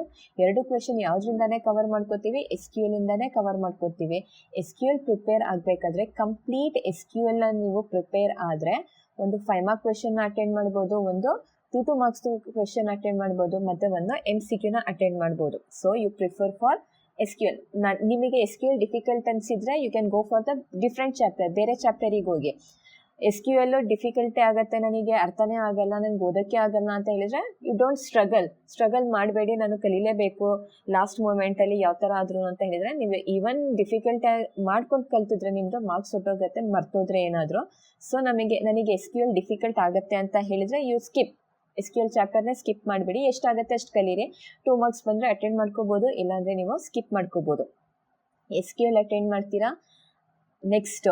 2 ಕ್ವೆಶನ್ ಯಾವುದರಿಂದಾನೇ ಕವರ್ ಮಾಡ್ಕೋತೀವಿ? SQLinದಾನೇ ಕವರ್ ಮಾಡ್ಕೋತೀವಿ. SQL ಪ್ರಿಪೇರ್ ಆಗಬೇಕಾದ್ರೆ ಕಂಪ್ಲೀಟ್ SQLನ ನೀವು ಪ್ರಿಪೇರ್ ಆದರೆ ಒಂದು 5 ಮಾರ್ಕ್ ಕ್ವೆಶನ್ನ ಅಟೆಂಡ್ ಮಾಡ್ಬೋದು, ಒಂದು 2 ಮಾರ್ಕ್ಸ್ ಕ್ವೆಶನ್ ಅಟೆಂಡ್ ಮಾಡ್ಬೋದು, ಮತ್ತು ಒಂದು MCQನ ಅಟೆಂಡ್ ಮಾಡ್ಬೋದು. So you prefer for SQL. ನಿಮಗೆ SQL ಡಿಫಿಕಲ್ಟ್ ಅನಿಸಿದರೆ you can go for the different chapter, ಬೇರೆ ಚಾಪ್ಟರಿಗೆ ಹೋಗಿ. SQL ಡಿಫಿಕಲ್ಟಿ ಆಗುತ್ತೆ, ನನಗೆ ಅರ್ಥನೇ ಆಗಲ್ಲ, ನನಗೆ ಓದೋಕ್ಕೆ ಆಗಲ್ಲ ಅಂತ ಹೇಳಿದರೆ ಯು ಡೋಂಟ್ ಸ್ಟ್ರಗಲ್ ಮಾಡಬೇಡಿ. ನಾನು ಕಲೀಲೇಬೇಕು ಲಾಸ್ಟ್ ಮೂಮೆಂಟಲ್ಲಿ ಯಾವ ಥರ ಆದರೂ ಅಂತ ಹೇಳಿದರೆ ನೀವು ಈವನ್ ಡಿಫಿಕಲ್ಟಿ ಮಾಡ್ಕೊಂಡು ಕಲ್ತಿದ್ರೆ ನಿಮ್ಮದು ಮಾರ್ಕ್ಸ್ ಹೊಟ್ಟೋಗುತ್ತೆ, ಮರ್ತೋದ್ರೆ ಏನಾದರೂ. ಸೊ ನನಗೆ SQL ಡಿಫಿಕಲ್ಟ್ ಆಗುತ್ತೆ ಅಂತ ಹೇಳಿದರೆ ಯು ಸ್ಕಿಪ್. SQL ಚಾಪ್ಟರ್ನೇ ಸ್ಕಿಪ್ ಮಾಡಿಬಿಡಿ. ಎಷ್ಟಾಗುತ್ತೆ ಅಷ್ಟು ಕಲೀರಿ. 2 ಮಾರ್ಕ್ಸ್ ಬಂದರೆ ಅಟೆಂಡ್ ಮಾಡ್ಕೋಬೋದು, ಇಲ್ಲಾಂದರೆ ನೀವು ಸ್ಕಿಪ್ ಮಾಡ್ಕೋಬೋದು. SQL ಅಟೆಂಡ್ ಮಾಡ್ತೀರಾ. ನೆಕ್ಸ್ಟು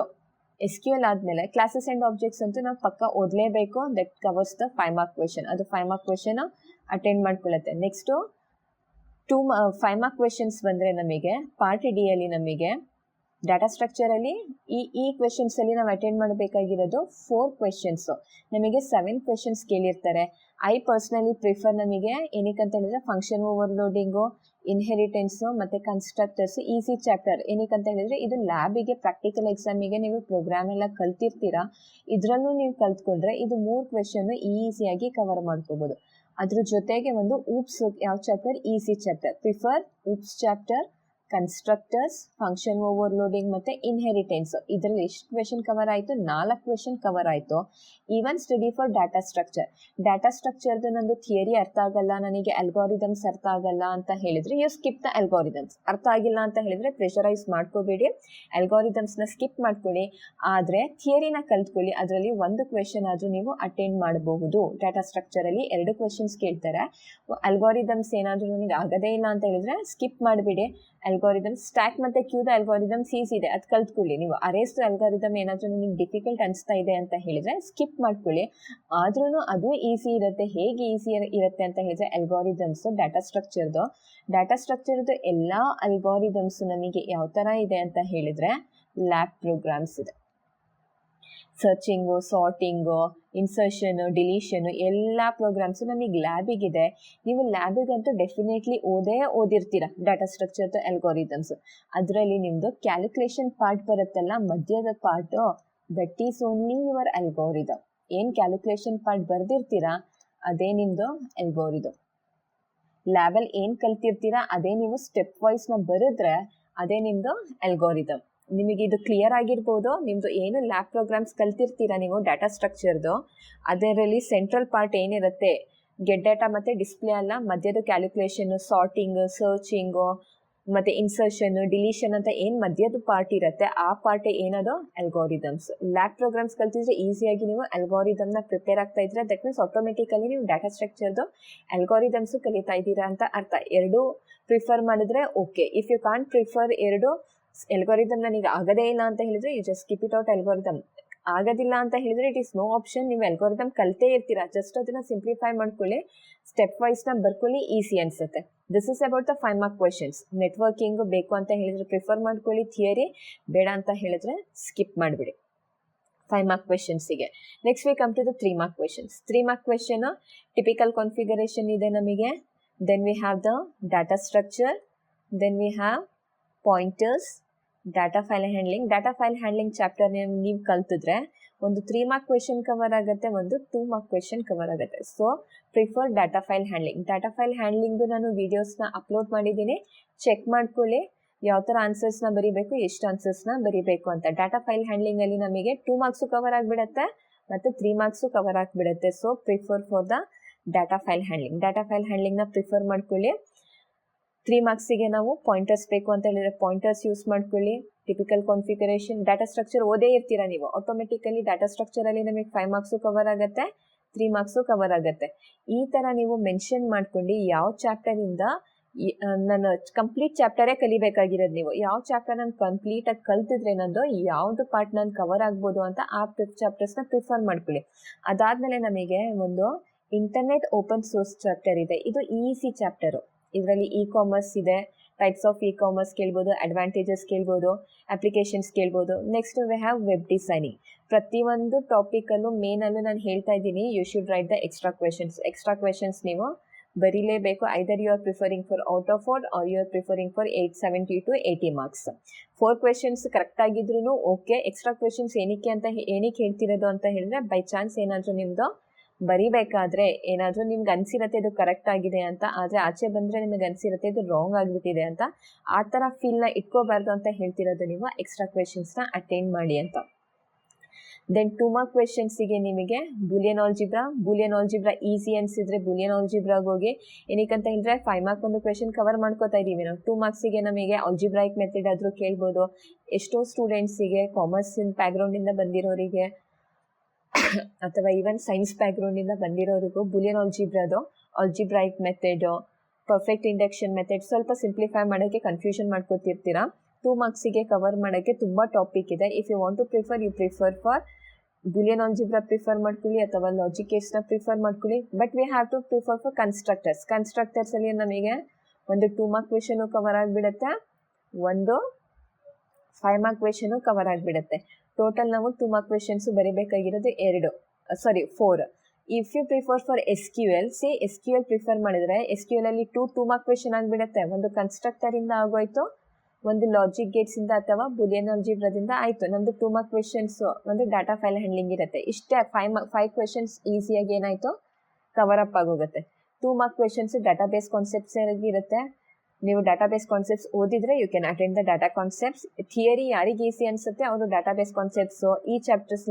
SQL ಆದಮೇಲೆ ಕ್ಲಾಸಸ್ ಆ್ಯಂಡ್ ಆಬ್ಜೆಕ್ಟ್ಸ್ ಅಂತೂ ನಾವು ಪಕ್ಕ ಓದಲೇಬೇಕು. That covers the 5 mark question. ಅದು 5 ಮಾರ್ಕ್ ಕ್ವೆಶನ್ ಅಟೆಂಡ್ ಮಾಡ್ಕೊಳ್ಳುತ್ತೆ. ನೆಕ್ಸ್ಟು 5 ಮಾರ್ಕ್ ಕ್ವೆಶನ್ಸ್ ಬಂದರೆ ನಮಗೆ ಪಾರ್ಟ್ ಡಿಯಲ್ಲಿ ನಮಗೆ ಡಾಟಾ ಸ್ಟ್ರಕ್ಚರಲ್ಲಿ ಈ ಕ್ವೆಶನ್ಸಲ್ಲಿ ನಾವು ಅಟೆಂಡ್ ಮಾಡಬೇಕಾಗಿರೋದು 4 ಕ್ವೆಶನ್ಸು. ನಮಗೆ 7 ಕ್ವೆಶನ್ಸ್ ಕೇಳಿರ್ತಾರೆ. ಐ ಪರ್ಸ್ನಲಿ ಪ್ರಿಫರ್ ನಮಗೆ ಏನಕ್ಕೆ ಅಂತ ಹೇಳಿದರೆ ಫಂಕ್ಷನ್ ಓವರ್ಲೋಡಿಂಗು, ಇನ್ಹೆರಿಟೆನ್ಸು ಮತ್ತು ಕನ್ಸ್ಟ್ರಕ್ಟರ್ಸು ಈಸಿ ಚಾಪ್ಟರ್. ಏನಕ್ಕೆ ಅಂತ ಹೇಳಿದರೆ ಇದು ಲ್ಯಾಬಿಗೆ ಪ್ರಾಕ್ಟಿಕಲ್ ಎಕ್ಸಾಮಿಗೆ ನೀವು ಪ್ರೋಗ್ರಾಮ್ ಎಲ್ಲ ಕಲ್ತಿರ್ತೀರಾ, ಇದರಲ್ಲೂ ನೀವು ಕಲ್ತ್ಕೊಂಡ್ರೆ ಇದು 3 ಕ್ವೆಶನ್ನು ಈಸಿಯಾಗಿ ಕವರ್ ಮಾಡ್ಕೋಬೋದು. ಅದ್ರ ಜೊತೆಗೆ ಒಂದು ಊಪ್ಸ್ ಯಾವ chapter? Easy chapter. Prefer OOPS chapter, constructors, function overloading ಮತ್ತು ಇನ್ಹೆರಿಟೆನ್ಸ್. ಇದರಲ್ಲಿ ಎಷ್ಟು ಕ್ವೆಶನ್ ಕವರ್ ಆಯಿತು? 4 ಕ್ವೆಶನ್ ಕವರ್ ಆಯಿತು. Even study for data structure. Data ಸ್ಟ್ರಕ್ಚರ್ದು ನಂದು ಥಿಯರಿ ಅರ್ಥ ಆಗಲ್ಲ, ನನಗೆ ಅಲ್ಗಾರಿದಮ್ಸ್ ಅರ್ಥ ಆಗಲ್ಲ ಅಂತ ಹೇಳಿದರೆ ಯು ಸ್ಕಿಪ್ ದ ಅಲ್ಗಾರಿದಮ್ಸ್. ಅರ್ಥ ಆಗಿಲ್ಲ ಅಂತ ಹೇಳಿದರೆ ಪ್ರೆಷರೈಸ್ ಮಾಡ್ಕೋಬೇಡಿ, ಅಲ್ಗಾರಿದಮ್ಸ್ನ ಸ್ಕಿಪ್ ಮಾಡ್ಕೊಳ್ಳಿ. ಆದರೆ ಥಿಯರಿನ ಕಲ್ತ್ಕೊಳ್ಳಿ, ಅದರಲ್ಲಿ 1 ಕ್ವೆಶನ್ ಆದರೂ ನೀವು ಅಟೆಂಡ್ ಮಾಡಬಹುದು. ಡಾಟಾ ಸ್ಟ್ರಕ್ಚರಲ್ಲಿ 2 ಕ್ವೆಶನ್ಸ್ ಕೇಳ್ತಾರೆ. ಅಲ್ಗಾರಿದಮ್ಸ್ ಏನಾದರೂ ನನಗೆ ಆಗೋದೇ ಇಲ್ಲ ಅಂತ ಹೇಳಿದರೆ ಸ್ಕಿಪ್ ಮಾಡಿಬಿಡಿ. ಅಲ್ಗಾರಿದಮ್, ಸ್ಟ್ಯಾಕ್ ಮತ್ತು ಕ್ಯೂದ ಅಲ್ಗಾರಿದಮ್ಸ್ ಈಸಿ ಇದೆ, ಅದು ಕಲ್ತ್ಕೊಳ್ಳಿ ನೀವು. ಅರೇಸ್ದು ಅಲ್ಗಾರಿದಮ್ ಏನಾದರೂ ನಿಮಗೆ ಡಿಫಿಕಲ್ಟ್ ಅನಿಸ್ತಾ ಇದೆ ಅಂತ ಹೇಳಿದರೆ ಸ್ಕಿಪ್ ಮಾಡ್ಕೊಳ್ಳಿ. ಆದ್ರೂ ಅದು ಈಸಿ ಇರುತ್ತೆ. ಹೇಗೆ ಈಸಿ ಇರುತ್ತೆ ಅಂತ ಹೇಳಿದರೆ ಅಲ್ಗಾರಿದಮ್ಸು, ಡಾಟಾ ಸ್ಟ್ರಕ್ಚರ್ದು ಎಲ್ಲ ಅಲ್ಗಾರಿದಮ್ಸು ನಮಗೆ ಯಾವ ಥರ ಇದೆ ಅಂತ ಹೇಳಿದರೆ ಲ್ಯಾಬ್ ಪ್ರೋಗ್ರಾಮ್ಸ್ ಇದೆ. ಸರ್ಚಿಂಗು, ಸಾರ್ಟಿಂಗು, ಇನ್ಸರ್ಷನು, ಡಿಲೀಷನು ಎಲ್ಲ ಪ್ರೋಗ್ರಾಮ್ಸು ನಮಗೆ ಲ್ಯಾಬಿಗಿದೆ. ನೀವು ಲ್ಯಾಬಿಗಂತೂ ಡೆಫಿನೆಟ್ಲಿ ಓದಿರ್ತೀರ ಡಾಟಾ ಸ್ಟ್ರಕ್ಚರ್ದು ಅಲ್ಗಾರಿದಮ್ಸು. ಅದರಲ್ಲಿ ನಿಮ್ಮದು ಕ್ಯಾಲ್ಕುಲೇಷನ್ ಪಾರ್ಟ್ ಬರುತ್ತಲ್ಲ, ಮಧ್ಯದ part, that is only your algorithm. ಏನು ಕ್ಯಾಲ್ಕುಲೇಷನ್ ಪಾರ್ಟ್ ಬರೆದಿರ್ತೀರಾ ಅದೇ ನಿಮ್ಮದು ಅಲ್ಗಾರಿದಮ್. ಲ್ಯಾಬಲ್ಲಿ ಏನು ಕಲ್ತಿರ್ತೀರಾ ಅದೇ ನೀವು ಸ್ಟೆಪ್ ವೈಸ್ನ ಬರೆದ್ರೆ ಅದೇ ನಿಮ್ಮದು ಅಲ್ಗಾರಿದಮ್. ನಿಮಗೆ ಇದು ಕ್ಲಿಯರ್ ಆಗಿರ್ಬೋದು. ನಿಮ್ಮದು ಏನು ಲ್ಯಾಬ್ ಪ್ರೋಗ್ರಾಮ್ಸ್ ಕಲ್ತಿರ್ತೀರಾ ನೀವು ಡಾಟಾ ಸ್ಟ್ರಕ್ಚರ್ದು, ಅದರಲ್ಲಿ ಸೆಂಟ್ರಲ್ ಪಾರ್ಟ್ ಏನಿರುತ್ತೆ ಗೆಟ್ ಡಾಟಾ ಮತ್ತು ಡಿಸ್ಪ್ಲೇ ಅಲ್ಲ, ಮಧ್ಯದ ಕ್ಯಾಲ್ಕುಲೇಷನ್ನು, ಸಾರ್ಟಿಂಗು, ಸರ್ಚಿಂಗು ಮತ್ತು ಇನ್ಸರ್ಷನ್ನು, ಡಿಲೀಷನ್ ಅಂತ ಏನು ಮಧ್ಯದ ಪಾರ್ಟ್ ಇರುತ್ತೆ ಆ ಪಾರ್ಟೇ ಏನದು ಅಲ್ಗಾರಿದಮ್ಸ್. ಲ್ಯಾಬ್ ಪ್ರೋಗ್ರಾಮ್ಸ್ ಕಲ್ತಿದ್ರೆ ಈಸಿಯಾಗಿ ನೀವು ಅಲ್ಗಾರಿದಮ್ನ ಪ್ರಿಪೇರ್ ಆಗ್ತಾ ಇದ್ರೆ ದಟ್ ಮೀನ್ಸ್ ಆಟೋಮೆಟಿಕಲಿ ನೀವು ಡಾಟಾ ಸ್ಟ್ರಕ್ಚರ್ದು ಅಲ್ಗಾರಿದಮ್ಸು ಕಲಿತಾ ಇದ್ದೀರಾ ಅಂತ ಅರ್ಥ. ಎರಡೂ ಪ್ರಿಫರ್ ಮಾಡಿದ್ರೆ okay. If you can't prefer ಎರಡು ಅಲ್ಗಾರಿದಮ್ ನನಗೆ ಆಗೋದೇ ಇಲ್ಲ ಅಂತ ಹೇಳಿದರೆ you just keep it out algorithm. ಆಗೋದಿಲ್ಲ ಅಂತ ಹೇಳಿದರೆ ಇಟ್ ಈಸ್ ನೋ ಆಪ್ಷನ್. ನೀವು ಅಲ್ಗಾರಿದಮ್ ಕಲ್ತೇ ಇರ್ತೀರಾ, ಜಸ್ಟ್ ಅದನ್ನು ಸಿಂಪ್ಲಿಫೈ ಮಾಡ್ಕೊಳ್ಳಿ, ಸ್ಟೆಪ್ ವೈಸ್ನ ಬರ್ಕೊಳ್ಳಿ, ಈಸಿ ಅನಿಸುತ್ತೆ. This is about the 5 mark questions. Networking ಬೇಕು ಅಂತ ಹೇಳಿದರೆ ಪ್ರಿಫರ್ ಮಾಡ್ಕೊಳ್ಳಿ, ಥಿಯರಿ ಬೇಡ ಅಂತ ಹೇಳಿದ್ರೆ ಸ್ಕಿಪ್ ಮಾಡಿಬಿಡಿ 5 ಮಾರ್ಕ್ ಕ್ವೆಶನ್ಸಿಗೆ. Next we come to the 3 mark questions. 3 mark question typical configuration ಇದೆ ನಮಗೆ, then we have the data structure, then we have pointers, data file handling chapter ನೀವು ಕಲ್ತಿದ್ರೆ ಒಂದು 3 ಮಾರ್ಕ್ ಕ್ವೆಶನ್ ಕವರ್ ಆಗುತ್ತೆ, ಒಂದು 2 ಮಾರ್ಕ್ ಕ್ವೆಶನ್ ಕವರ್ ಆಗುತ್ತೆ. So prefer data file ಹ್ಯಾಂಡ್ಲಿಂಗ್ದು ನಾನು ವೀಡಿಯೋಸ್ನ ಅಪ್ಲೋಡ್ ಮಾಡಿದ್ದೀನಿ, ಚೆಕ್ ಮಾಡ್ಕೊಳ್ಳಿ ಯಾವ ಥರ ಆನ್ಸರ್ಸ್ನ ಬರೀಬೇಕು, ಎಷ್ಟು ಆನ್ಸರ್ಸ್ನ ಬರೀಬೇಕು ಅಂತ. ಡಾಟಾ ಫೈಲ್ ಹ್ಯಾಂಡ್ಲಿಂಗಲ್ಲಿ ನಮಗೆ 2 ಮಾರ್ಕ್ಸು ಕವರ್ ಆಗಿಬಿಡುತ್ತೆ ಮತ್ತು 3 ಮಾರ್ಕ್ಸು ಕವರ್ ಆಗಿಬಿಡುತ್ತೆ. So prefer for the data file ಹ್ಯಾಂಡ್ಲಿಂಗ್ನ ಪ್ರಿಫರ್ ಮಾಡ್ಕೊಳ್ಳಿ. 3 ಮಾರ್ಕ್ಸಿಗೆ ನಾವು ಪಾಯಿಂಟರ್ಸ್ ಬೇಕು ಅಂತ ಹೇಳಿದರೆ ಪಾಯಿಂಟರ್ಸ್ ಯೂಸ್ ಮಾಡ್ಕೊಳ್ಳಿ. ಟಿಪಿಕಲ್ ಕಾನ್ಫಿಗರೇಷನ್, ಡಾಟಾ ಸ್ಟ್ರಕ್ಚರ್ ಓದೇ ಇರ್ತೀರಾ ನೀವು, ಆಟೋಮೆಟಿಕಲಿ ಡಾಟಾ ಸ್ಟ್ರಕ್ಚರಲ್ಲಿ ನಮಗೆ 5 ಮಾರ್ಕ್ಸು ಕವರ್ ಆಗುತ್ತೆ, 3 ಮಾರ್ಕ್ಸು ಕವರ್ ಆಗುತ್ತೆ. ಈ ಥರ ನೀವು ಮೆನ್ಷನ್ ಮಾಡ್ಕೊಂಡು ಯಾವ ಚಾಪ್ಟರಿಂದ ನಾನು ಕಂಪ್ಲೀಟ್ ಚಾಪ್ಟರೇ ಕಲಿಬೇಕಾಗಿರೋದು, ನೀವು ಯಾವ ಚಾಪ್ಟರ್ ನಾನು ಕಂಪ್ಲೀಟಾಗಿ ಕಲ್ತಿದ್ರೆ ನಂದು ಯಾವುದು ಪಾರ್ಟ್ ನಾನು ಕವರ್ ಆಗ್ಬೋದು ಅಂತ ಆ ಚಾಪ್ಟರ್ಸ್ನ ಪ್ರಿಫರ್ ಮಾಡ್ಕೊಳ್ಳಿ. ಅದಾದಮೇಲೆ ನಮಗೆ ಒಂದು ಇಂಟರ್ನೆಟ್ ಓಪನ್ ಸೋರ್ಸ್ ಚಾಪ್ಟರ್ ಇದೆ. ಇದು ಈಸಿ ಚಾಪ್ಟರು. ಇದರಲ್ಲಿ ಇ ಕಾಮರ್ಸ್ ಇದೆ, ಟೈಪ್ಸ್ ಆಫ್ ಇ ಕಾಮರ್ಸ್ ಕೇಳ್ಬೋದು, ಅಡ್ವಾಂಟೇಜಸ್ ಕೇಳ್ಬೋದು, ಅಪ್ಲಿಕೇಶನ್ಸ್ ಕೇಳ್ಬೋದು. Next we have web designing. ಪ್ರತಿಯೊಂದು ಟಾಪಿಕಲ್ಲೂ ಮೇನಲ್ಲೂ ನಾನು ಹೇಳ್ತಾ ಇದ್ದೀನಿ, you should write the extra questions ನೀವು ಬರೀಲೇಬೇಕು. Either you are preferring for out of out are you are preferring for 870 to 80 marks. 4 questions correct ಆಗಿದ್ರೂ ಓಕೆ. ಎಕ್ಸ್ಟ್ರಾ ಕ್ವೆಶನ್ಸ್ ಏನಕ್ಕೆ ಹೇಳ್ತಿರೋದು ಅಂತ ಹೇಳಿದ್ರೆ ಬೈ ಚಾನ್ಸ್ ಏನಾದರೂ ನಿಮ್ಮದು ಬರಿಬೇಕಾದ್ರೆ ಏನಾದರೂ ನಿಮ್ಗೆ ಅನಿಸಿರುತ್ತೆ ಇದು ಕರೆಕ್ಟ್ ಆಗಿದೆ ಅಂತ, ಆದರೆ ಆಚೆ ಬಂದರೆ ನಿಮಗೆ ಅನಿಸಿರುತ್ತೆ ಇದು ರಾಂಗ್ ಆಗಿಬಿಟ್ಟಿದೆ ಅಂತ, ಆ ಥರ ಫೀಲ್ನ ಇಟ್ಕೋಬಾರ್ದು ಅಂತ ಹೇಳ್ತಿರೋದು ನೀವು ಎಕ್ಸ್ಟ್ರಾ ಕ್ವೆಶನ್ಸ್ನ ಅಟೆಂಡ್ ಮಾಡಿ ಅಂತ. ದೆನ್ 2 ಮಾರ್ಕ್ ಕ್ವೆಶನ್ಸಿಗೆ ನಿಮಗೆ ಬೂಲಿಯನ್ ಆಲ್ಜಿಬ್ರಾ ಈಸಿ ಅನಿಸಿದ್ರೆ ಬೂಲಿಯನ್ ಆಲ್ಜಿಬ್ರಾಗೆ ಹೋಗಿ. ಏನಕ್ಕಂತ ಹೇಳಿದ್ರೆ 5 ಮಾರ್ಕ್ ಒಂದು ಕ್ವೆಶನ್ ಕವರ್ ಮಾಡ್ಕೋತಾ ಇದ್ದೀವಿ ನಾವು. 2 ಮಾರ್ಕ್ಸಿಗೆ ನಮಗೆ ಆಲ್ಜಿಬ್ರಾಯಿಕ್ ಮೆಥಡ್ ಆದರೂ ಕೇಳ್ಬೋದು. ಎಷ್ಟೋ ಸ್ಟೂಡೆಂಟ್ಸಿಗೆ ಕಾಮರ್ಸಿನ ಬ್ಯಾಕ್ಗ್ರೌಂಡಿಂದ ಬಂದಿರೋರಿಗೆ ಅಥವಾ ಈವನ್ ಸೈನ್ಸ್ ಬ್ಯಾಕ್ಗ್ರೌಂಡಿಂದ ಬಂದಿರೋರಿಗೂ Boolean algebraic method, perfect induction method ಸ್ವಲ್ಪ ಸಿಂಪ್ಲಿಫೈ ಮಾಡೋಕ್ಕೆ ಕನ್ಫ್ಯೂಷನ್ ಮಾಡ್ಕೊತಿರ್ತೀರಾ. 2 ಮಾರ್ಕ್ಸಿಗೆ ಕವರ್ ಮಾಡೋಕ್ಕೆ ತುಂಬ ಟಾಪಿಕ್ ಇದೆ. If you want to prefer you prefer for Boolean algebra prefer ಮಾಡ್ಕೊಳ್ಳಿ ಅಥವಾ ಲಾಜಿಕ್ ಗೇಟ್ಸ್ನ ಪ್ರಿಫರ್ ಮಾಡ್ಕೊಳ್ಳಿ. But we have to prefer for ಕನ್ಸ್ಟ್ರಕ್ಟರ್ಸಲ್ಲಿ ನಮಗೆ ಒಂದು 2 ಮಾರ್ಕ್ ಕ್ವೆಶನು ಕವರ್ ಆಗಿಬಿಡುತ್ತೆ, ಒಂದು 5 ಮಾರ್ಕ್ ಕ್ವೆಶನು ಕವರ್ ಆಗಿಬಿಡುತ್ತೆ. ಟೋಟಲ್ ನಾವು 2 ಮಾರ್ಕ್ ಕ್ವೆಶನ್ಸು ಬರೀಬೇಕಾಗಿರೋದು 4. If you prefer for SQL prefer ಮಾಡಿದರೆ SQL ಅಲ್ಲಿ 2 ಮಾರ್ಕ್ ಕ್ವೆಶನ್ ಆಗಿಬಿಡುತ್ತೆ. ಒಂದು ಕನ್ಸ್ಟ್ರಕ್ಟರಿಂದ ಆಗೋಯ್ತು, ಒಂದು ಲಾಜಿಕ್ ಗೇಟ್ಸಿಂದ ಅಥವಾ ಬೂಲಿಯನ್ ಆಲ್ಜಿಬ್ರಾದಿಂದ ಆಯಿತು. ನಮ್ಮದು 2 ಮಾರ್ಕ್ ಕ್ವೆಶನ್ಸು ಒಂದು ಡಾಟಾ ಫೈಲ್ ಹ್ಯಾಂಡ್ಲಿಂಗ್ ಇರುತ್ತೆ. ಇಷ್ಟೇ 5 ಕ್ವೆಶನ್ಸ್ ಈಸಿಯಾಗಿ ಏನಾಯಿತು ಕವರ್ ಅಪ್ ಆಗೋಗುತ್ತೆ. 2 ಮಾರ್ಕ್ ಕ್ವೆಶನ್ಸು ಡಾಟಾಬೇಸ್ ಕಾನ್ಸೆಪ್ಟ್ಸ್ ಇರುತ್ತೆ. ನೀವು ಡಾಟಾಬೇಸ್ ಕಾನ್ಸೆಪ್ಟ್ಸ್ ಓದಿದರೆ you can attend the data concepts. Theory ಯಾರಿಗೆ ಈಸಿ ಅನಿಸುತ್ತೆ ಅವರು ಡಾಟಾಬೇಸ್ ಕಾನ್ಸೆಪ್ಟ್ಸು ಈ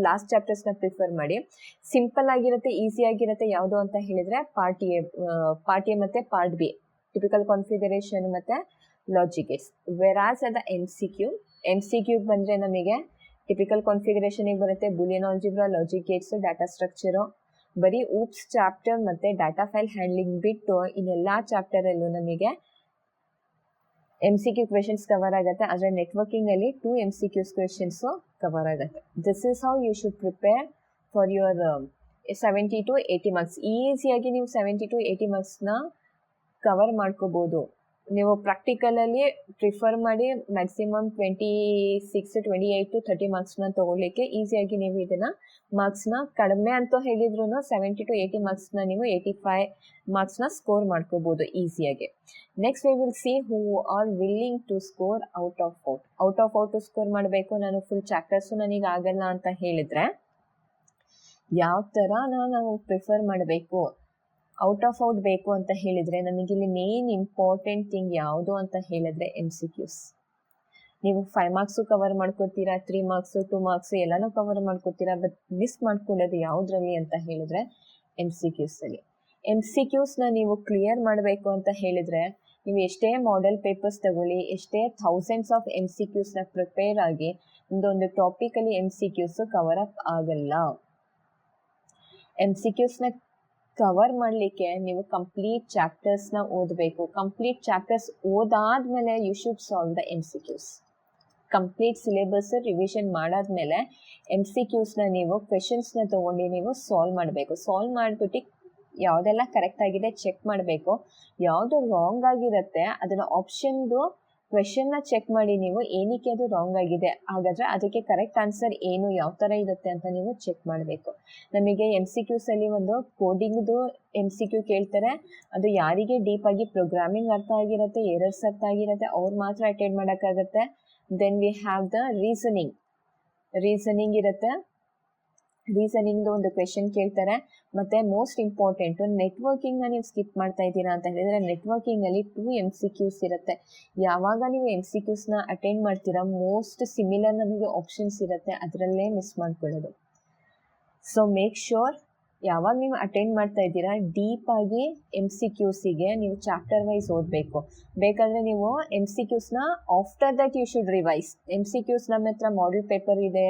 ಲಾಸ್ಟ್ ಚಾಪ್ಟರ್ಸ್ನ ಪ್ರಿಫರ್ ಮಾಡಿ. ಸಿಂಪಲ್ ಆಗಿರುತ್ತೆ, ಈಸಿಯಾಗಿರುತ್ತೆ. ಯಾವುದು ಅಂತ ಹೇಳಿದರೆ ಪಾರ್ಟ್ ಎ ಮತ್ತು ಪಾರ್ಟ್ ಬಿ, ಟಿಪಿಕಲ್ ಕಾನ್ಫಿಗರೇಷನ್ ಮತ್ತು ಲಾಜಿಕ್ ಗೇಟ್ಸ್. ವೆರಾಸ್ ಅದ ಎಮ್ ಸಿ ಕ್ಯೂಗೆ ಬಂದರೆ ನಮಗೆ ಟಿಪಿಕಲ್ ಕಾನ್ಫಿಗರೇಷನಿಗೆ ಬರುತ್ತೆ, Boolean algebra, logic gates, data structure. ಬರೀ ಊಪ್ಸ್ ಚಾಪ್ಟರ್ ಮತ್ತು ಡಾಟಾ ಫೈಲ್ ಹ್ಯಾಂಡ್ಲಿಂಗ್ ಬಿಟ್ಟು ಇನ್ನೆಲ್ಲ ಚಾಪ್ಟರಲ್ಲೂ ನಮಗೆ MCQ ಕ್ವೆಶನ್ಸ್ ಕವರ್ ಆಗುತ್ತೆ. ಆದರೆ ನೆಟ್ವರ್ಕಿಂಗಲ್ಲಿ 2 MCQ ಕ್ವೆಶನ್ಸು ಕವರ್ ಆಗುತ್ತೆ. This is how you should prepare for your 70 to 80 marks. ಈಸಿಯಾಗಿ ನೀವು 70 to 80 ಮಾರ್ಕ್ಸ್ನ ಕವರ್ ಮಾಡ್ಕೋಬೋದು. ನೀವು ಪ್ರಾಕ್ಟಿಕಲಲ್ಲಿ ಪ್ರಿಫರ್ ಮಾಡಿ ಮ್ಯಾಕ್ಸಿಮಮ್ 26 28 to 30 ಮಾರ್ಕ್ಸ್ನ ತೊಗೊಳ್ಳಿಕ್ಕೆ ಈಸಿಯಾಗಿ ನೀವು ಇದನ್ನು ಮಾರ್ಕ್ಸ್ನ ಕಡಿಮೆ ಅಂತ ಹೇಳಿದ್ರು 70 to 80 ಮಾರ್ಕ್ಸ್ನ ನೀವು 85 ಮಾರ್ಕ್ಸ್ನ ಸ್ಕೋರ್ ಮಾಡ್ಕೋಬೋದು ಈಸಿಯಾಗಿ. Next we will see who are willing to score out of out score ಮಾಡಬೇಕು. ನಾನು ಫುಲ್ ಚಾಪ್ಟರ್ಸು ನನಗೆ ಆಗಲ್ಲ ಅಂತ ಹೇಳಿದರೆ ಯಾವ ಥರ ನಾವು ಪ್ರಿಫರ್ ಮಾಡಬೇಕು. ಔಟ್ ಆಫ್ ಔಟ್ ಬೇಕು ಅಂತ ಹೇಳಿದರೆ ನಮಗಿಲ್ಲಿ ಮೇನ್ ಇಂಪಾರ್ಟೆಂಟ್ ಥಿಂಗ್ ಯಾವುದು ಅಂತ ಹೇಳಿದ್ರೆ MCQs. ನೀವು 5 ಮಾರ್ಕ್ಸು ಕವರ್ ಮಾಡ್ಕೋತೀರಾ, 3 ಮಾರ್ಕ್ಸು 2 ಮಾರ್ಕ್ಸು ಎಲ್ಲನೂ ಕವರ್ ಮಾಡ್ಕೋತೀರಾ. ಬಟ್ ಮಿಸ್ ಮಾಡ್ಕೊಳ್ಳೋದು ಯಾವುದ್ರಲ್ಲಿ ಅಂತ ಹೇಳಿದ್ರೆ MCQsಲ್ಲಿ. MCQsನ ನೀವು ಕ್ಲಿಯರ್ ಮಾಡಬೇಕು ಅಂತ ಹೇಳಿದರೆ ನೀವು ಎಷ್ಟೇ ಮಾಡೆಲ್ ಪೇಪರ್ಸ್ ತಗೊಳ್ಳಿ, ಎಷ್ಟೇ ಥೌಸಂಡ್ಸ್ ಆಫ್ MCQsನ ಪ್ರಿಪೇರ್ ಆಗಿ ಒಂದೊಂದು ಟಾಪಿಕಲ್ಲಿ MCQs ಕವರ್ ಅಪ್ ಆಗಲ್ಲ. MCQsನ ಕವರ್ ಮಾಡಲಿಕ್ಕೆ ನೀವು ಕಂಪ್ಲೀಟ್ ಚಾಪ್ಟರ್ಸ್ನ ಓದಬೇಕು. ಕಂಪ್ಲೀಟ್ ಚಾಪ್ಟರ್ಸ್ ಓದಾದ್ಮೇಲೆ you should solve the MCQs. Complete syllabus revision ಮಾಡಾದ್ಮೇಲೆ MCQsನ ನೀವು ಕ್ವೆಶನ್ಸ್ನ ತೊಗೊಂಡು ನೀವು ಸಾಲ್ವ್ ಮಾಡಬೇಕು. ಸಾಲ್ವ್ ಮಾಡಿಬಿಟ್ಟು ಯಾವುದೆಲ್ಲ ಕರೆಕ್ಟ್ ಆಗಿದೆ ಚೆಕ್ ಮಾಡಬೇಕು. ಯಾವುದು ರಾಂಗ್ ಆಗಿರುತ್ತೆ ಅದನ್ನು ಆಪ್ಷನ್ದು ಕ್ವೆಶನ್ನ ಚೆಕ್ ಮಾಡಿ ನೀವು ಏನಕ್ಕೆ ಅದು ರಾಂಗ್ ಆಗಿದೆ, ಹಾಗಾದರೆ ಅದಕ್ಕೆ ಕರೆಕ್ಟ್ ಆನ್ಸರ್ ಏನು, ಯಾವ ಥರ ಇರುತ್ತೆ ಅಂತ ನೀವು ಚೆಕ್ ಮಾಡಬೇಕು. ನಮಗೆ MCQsಲ್ಲಿ ಒಂದು ಕೋಡಿಂಗ್ದು MCQ ಕೇಳ್ತಾರೆ. ಅದು ಯಾರಿಗೆ ಡೀಪಾಗಿ ಪ್ರೋಗ್ರಾಮಿಂಗ್ ಅರ್ಥ ಆಗಿರುತ್ತೆ, ಎರರ್ಸ್ ಅರ್ಥ ಆಗಿರುತ್ತೆ ಅವ್ರು ಮಾತ್ರ ಅಟೆಂಡ್ ಮಾಡೋಕ್ಕಾಗತ್ತೆ. Then we have the reasoning ಇರುತ್ತೆ. ರೀಸನಿಂಗ್ದು ಒಂದು ಕ್ವೆಶನ್ ಕೇಳ್ತಾರೆ. ಮತ್ತು ಮೋಸ್ಟ್ ಇಂಪಾರ್ಟೆಂಟು ನೆಟ್ವರ್ಕಿಂಗ್ನ ನೀವು ಸ್ಕಿಪ್ ಮಾಡ್ತಾ ಇದ್ದೀರಾ ಅಂತ ಹೇಳಿದರೆ ನೆಟ್ವರ್ಕಿಂಗಲ್ಲಿ 2 MCQs ಇರುತ್ತೆ. ಯಾವಾಗ ನೀವು MCQsನ ಅಟೆಂಡ್ ಮಾಡ್ತೀರಾ ಮೋಸ್ಟ್ ಸಿಮಿಲರ್ ನಮಗೆ ಆಪ್ಷನ್ಸ್ ಇರುತ್ತೆ, ಅದರಲ್ಲೇ ಮಿಸ್ ಮಾಡ್ಕೊಳ್ಳೋದು. ಸೊ ಮೇಕ್ ಶ್ಯೂರ್ ಯಾವಾಗ ನೀವು ಅಟೆಂಡ್ ಮಾಡ್ತಾ ಇದ್ದೀರಾ ಡೀಪಾಗಿ MCQಸಿಗೆ ನೀವು ಚಾಪ್ಟರ್ ವೈಸ್ ಓದಬೇಕು. ಬೇಕಾದರೆ ನೀವು MCQsನ after that you should revise. MCQs ನಮ್ಮ ಹತ್ರ ಮಾಡೆಲ್ ಪೇಪರ್ ಇದೆ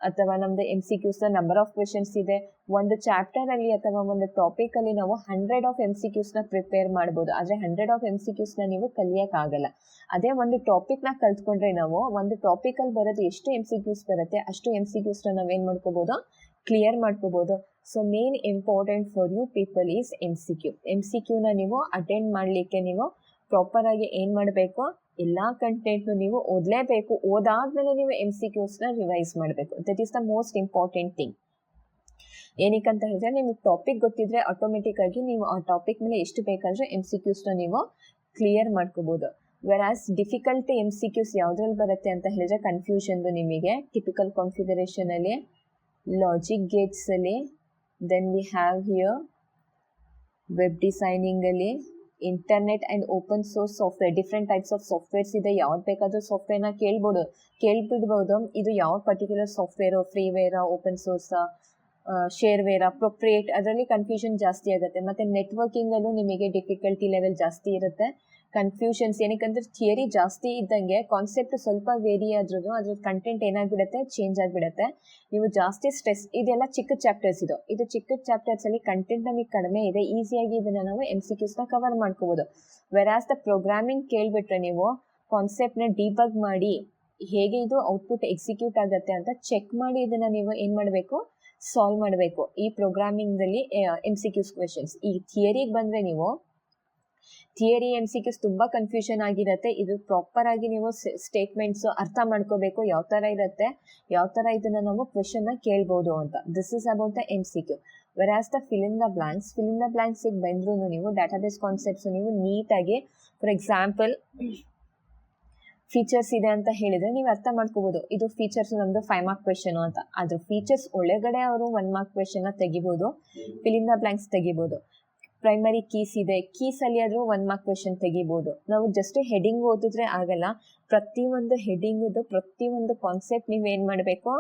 ಅಥವಾ ನಮ್ಮದು MCQsನ ನಂಬರ್ ಆಫ್ ಕ್ವೆಶನ್ಸ್ ಇದೆ. ಒಂದು ಚಾಪ್ಟರಲ್ಲಿ ಅಥವಾ ಒಂದು ಟಾಪಿಕಲ್ಲಿ ನಾವು 100 ಆಫ್ MCQsನ ಪ್ರಿಪೇರ್ ಮಾಡ್ಬೋದು. ಆದರೆ 100 ಆಫ್ MCQsನ ನೀವು ಕಲಿಯೋಕ್ಕಾಗಲ್ಲ. ಅದೇ ಒಂದು ಟಾಪಿಕ್ನ ಕಲ್ತ್ಕೊಂಡ್ರೆ ನಾವು ಒಂದು ಟಾಪಿಕಲ್ಲಿ ಬರೋದು ಎಷ್ಟು MCQs ಬರುತ್ತೆ ಅಷ್ಟು MCQsನ ನಾವೇನು ಮಾಡ್ಕೋಬೋದು, ಕ್ಲಿಯರ್ ಮಾಡ್ಕೋಬೋದು. So main important for you people is MCQನ ನೀವು ಅಟೆಂಡ್ ಮಾಡಲಿಕ್ಕೆ ನೀವು ಪ್ರಾಪರಾಗಿ ಏನು ಮಾಡಬೇಕು, ಎಲ್ಲ ಕಂಟೆಂಟ್ನು ನೀವು ಓದಲೇಬೇಕು. ಓದಾದ್ಮೇಲೆ ನೀವು MCQsನ ರಿವೈಸ್ ಮಾಡಬೇಕು. That is the most important thing. ಏನಕ್ಕೆ ಅಂತ ಹೇಳಿದ್ರೆ ನಿಮಗೆ ಟಾಪಿಕ್ ಗೊತ್ತಿದ್ರೆ ಆಟೋಮೆಟಿಕ್ಕಾಗಿ ನೀವು ಆ ಟಾಪಿಕ್ ಮೇಲೆ ಎಷ್ಟು ಬೇಕಾದರೆ MCQsನ ನೀವು ಕ್ಲಿಯರ್ ಮಾಡ್ಕೋಬೋದು. ವೆರಾಸ್ ಡಿಫಿಕಲ್ಟ್ MCQs ಯಾವುದ್ರಲ್ಲಿ ಬರುತ್ತೆ ಅಂತ ಹೇಳಿದ್ರೆ ಕನ್ಫ್ಯೂಷನ್ದು ನಿಮಗೆ ಟಿಪಿಕಲ್ ಕಾನ್ಫಿಗರೇಷನಲ್ಲಿ, ಲಾಜಿಕ್ ಗೇಟ್ಸಲ್ಲಿ, then we have here web ಡಿಸೈನಿಂಗಲ್ಲಿ, internet and open source software. Different types of softwares ಇದೆ. ಯಾವ್ದು ಬೇಕಾದರೂ ಸಾಫ್ಟ್ವೇರ್ನ ಕೇಳ್ಬಿಡ್ಬೋದು. ಇದು ಯಾವ ಪರ್ಟಿಕ್ಯುಲರ್ ಸಾಫ್ಟ್ವೇರು, ಫ್ರೀವೇರಾ, ಓಪನ್ ಸೋರ್ಸಾ, ಶೇರ್ವೇರಾ, ಪ್ರೊಪ್ರಿಯೇಟ್, ಅದರಲ್ಲಿ ಕನ್ಫ್ಯೂಷನ್ ಜಾಸ್ತಿ ಆಗುತ್ತೆ. ಮತ್ತು ನೆಟ್ವರ್ಕಿಂಗಲ್ಲೂ ನಿಮಗೆ ಡಿಫಿಕಲ್ಟಿ ಲೆವೆಲ್ ಜಾಸ್ತಿ ಇರುತ್ತೆ. ಕನ್ಫ್ಯೂಷನ್ಸ್ ಏನಕ್ಕಂದ್ರೆ ಥಿಯರಿ ಜಾಸ್ತಿ ಇದ್ದಂಗೆ ಕಾನ್ಸೆಪ್ಟ್ ಸ್ವಲ್ಪ ವೇರಿ ಆದ್ರೂ ಅದ್ರ ಕಂಟೆಂಟ್ ಏನಾಗ್ಬಿಡುತ್ತೆ, ಚೇಂಜ್ ಆಗಿಬಿಡುತ್ತೆ. ನೀವು ಜಾಸ್ತಿ ಸ್ಟ್ರೆಸ್, ಇದೆಲ್ಲ ಚಿಕ್ಕ ಚಾಪ್ಟರ್ಸ್ ಇದು ಚಿಕ್ಕ ಚಾಪ್ಟರ್ಸಲ್ಲಿ ಕಂಟೆಂಟ್ ನಮಗೆ ಕಡಿಮೆ ಇದೆ, ಈಸಿಯಾಗಿ ಇದನ್ನು ನಾವು MCQsನ ಕವರ್ ಮಾಡ್ಕೋಬೋದು. ವೆರಾಸ್ ದ ಪ್ರೋಗ್ರಾಮಿಂಗ್ ಕೇಳಿಬಿಟ್ರೆ ನೀವು ಕಾನ್ಸೆಪ್ಟ್ನ ಡೀಬಗ್ ಮಾಡಿ ಹೇಗೆ ಇದು ಔಟ್ಪುಟ್ ಎಕ್ಸಿಕ್ಯೂಟ್ ಆಗುತ್ತೆ ಅಂತ ಚೆಕ್ ಮಾಡಿ ಇದನ್ನು ನೀವು ಏನು ಮಾಡಬೇಕು, ಸಾಲ್ವ್ ಮಾಡಬೇಕು. ಈ ಪ್ರೋಗ್ರಾಮಿಂಗ್ದಲ್ಲಿ MCQs ಕ್ವೆಶನ್ಸ್. ಈ ಥಿಯರಿಗೆ ಬಂದರೆ ನೀವು ಥಿಯರಿ MCQs ತುಂಬ ಕನ್ಫ್ಯೂಷನ್ ಆಗಿರುತ್ತೆ. ಇದು ಪ್ರಾಪರಾಗಿ ನೀವು ಸ್ಟೇಟ್ಮೆಂಟ್ಸು ಅರ್ಥ ಮಾಡ್ಕೋಬೇಕು, ಯಾವ ಥರ ಇರುತ್ತೆ, ಯಾವ ಥರ ಇದನ್ನು ನಾವು ಕ್ವೆಶನ್ನ ಕೇಳ್ಬೋದು ಅಂತ. This is about the MCQ. Whereas the fill in the ಬ್ಲ್ಯಾಂಕ್ಸಿಗೆ ಬಂದ್ರೂ ನೀವು ಡಾಟಾಬೇಸ್ ಕಾನ್ಸೆಪ್ಟ್ಸು ನೀವು ನೀಟಾಗಿ, ಫಾರ್ ಎಕ್ಸಾಂಪಲ್ ಫೀಚರ್ಸ್ ಇದೆ ಅಂತ ಹೇಳಿದರೆ ನೀವು ಅರ್ಥ ಮಾಡ್ಕೋಬೋದು. ಇದು ಫೀಚರ್ಸ್ ನಮ್ಮದು 5 ಮಾರ್ಕ್ ಕ್ವೆಶನು ಅಂತ. ಅದ್ರ ಫೀಚರ್ಸ್ ಒಳಗಡೆ ಅವರು 1 ಮಾರ್ಕ್ ಕ್ವೆಶನ್ನ ತೆಗಿಬೋದು, ಫಿಲ್ ಇನ್ ದ ಬ್ಲ್ಯಾಂಕ್ಸ್ ತೆಗಿಬೋದು. ಪ್ರೈಮರಿ ಕೀಸ್ ಇದೆ, ಕೀಸಲ್ಲಿ ಆದರೂ 1 ಮಾರ್ಕ್ ಕ್ವೆಶನ್ ತೆಗಿಬೋದು. ನಾವು ಜಸ್ಟ್ ಹೆಡಿಂಗ್ ಓದಿದ್ರೆ ಆಗಲ್ಲ. ಪ್ರತಿಯೊಂದು ಹೆಡಿಂಗದು ಪ್ರತಿಯೊಂದು ಕಾನ್ಸೆಪ್ಟ್ ನೀವೇನು ಮಾಡಬೇಕು,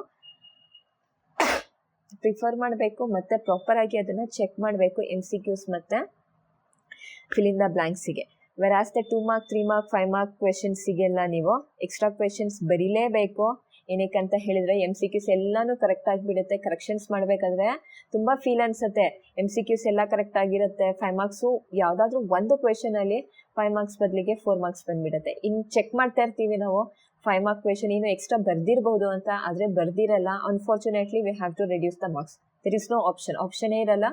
ಪ್ರಿಫರ್ ಮಾಡಬೇಕು ಮತ್ತು ಪ್ರಾಪರಾಗಿ ಅದನ್ನು ಚೆಕ್ ಮಾಡಬೇಕು MCQs ಮತ್ತು ಫಿಲ್ ಇನ್ ದ ಬ್ಲ್ಯಾಂಕ್ಸಿಗೆ. Whereas the 2 mark 3 mark 5 mark ಕ್ವೆಶನ್ಸಿಗೆಲ್ಲ ನೀವು ಎಕ್ಸ್ಟ್ರಾ ಕ್ವೆಶನ್ಸ್ ಬರೀಲೇಬೇಕು. ಏನಕ್ಕೆ ಅಂತ ಹೇಳಿದರೆ MCQs ಎಲ್ಲನೂ ಕರೆಕ್ಟ್ ಆಗಿಬಿಡುತ್ತೆ. ಕರೆಕ್ಷನ್ಸ್ ಮಾಡಬೇಕಾದ್ರೆ ತುಂಬ ಫೀಲ್ ಅನಿಸುತ್ತೆ. MCQs ಎಲ್ಲ ಕರೆಕ್ಟ್ ಆಗಿರುತ್ತೆ, 5 ಮಾರ್ಕ್ಸು ಯಾವುದಾದ್ರೂ ಒಂದು ಕ್ವೆಶನಲ್ಲಿ 5 ಮಾರ್ಕ್ಸ್ ಬದಲಿಗೆ 4 ಮಾರ್ಕ್ಸ್ ಬಂದ್ಬಿಡುತ್ತೆ. ಇನ್ನು ಚೆಕ್ ಮಾಡ್ತಾ ಇರ್ತೀವಿ ನಾವು 5 ಮಾರ್ಕ್ ಕ್ವೆಶನ್ ಇನ್ನು ಎಕ್ಸ್ಟ್ರಾ ಬರ್ದಿರ್ಬೋದು ಅಂತ, ಆದರೆ ಬರ್ದಿರಲ್ಲ. Unfortunately we have to reduce the marks. There is no ಆಪ್ಷನೇ ಇರಲ್ಲ,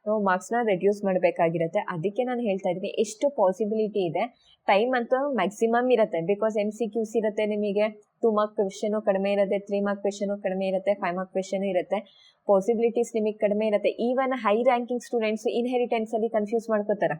ನಾವು ಮಾರ್ಕ್ಸ್ನ ರೆಡ್ಯೂಸ್ ಮಾಡಬೇಕಾಗಿರುತ್ತೆ. ಅದಕ್ಕೆ ನಾನು ಹೇಳ್ತಾ ಇದ್ದೀನಿ ಎಷ್ಟು ಪಾಸಿಬಿಲಿಟಿ ಇದೆ. ಟೈಮ್ ಅಂತೂ ಮ್ಯಾಕ್ಸಿಮಮ್ ಇರುತ್ತೆ, ಬಿಕಾಸ್ MCQs ಇರುತ್ತೆ ನಿಮಗೆ. 2 ಮಾರ್ಕ್ ಕ್ವೆಶನು ಕಡಿಮೆ ಇರುತ್ತೆ, 3 ಮಾರ್ಕ್ ಕ್ವೆಶನು ಕಡಿಮೆ ಇರುತ್ತೆ, 5 ಮಾರ್ಕ್ ಕ್ವೆಶನು ಇರುತ್ತೆ. ಪಾಸಿಬಿಲಿಟೀಸ್ ನಿಮಗೆ ಕಡಿಮೆ ಇರುತ್ತೆ. ಈವನ್ ಹೈ ರ್ಯಾಂಕಿಂಗ್ ಸ್ಟೂಡೆಂಟ್ಸ್ ಇನ್ಹೆರಿಟೆನ್ಸಲ್ಲಿ ಕನ್ಫ್ಯೂಸ್ ಮಾಡ್ಕೋತಾರೆ,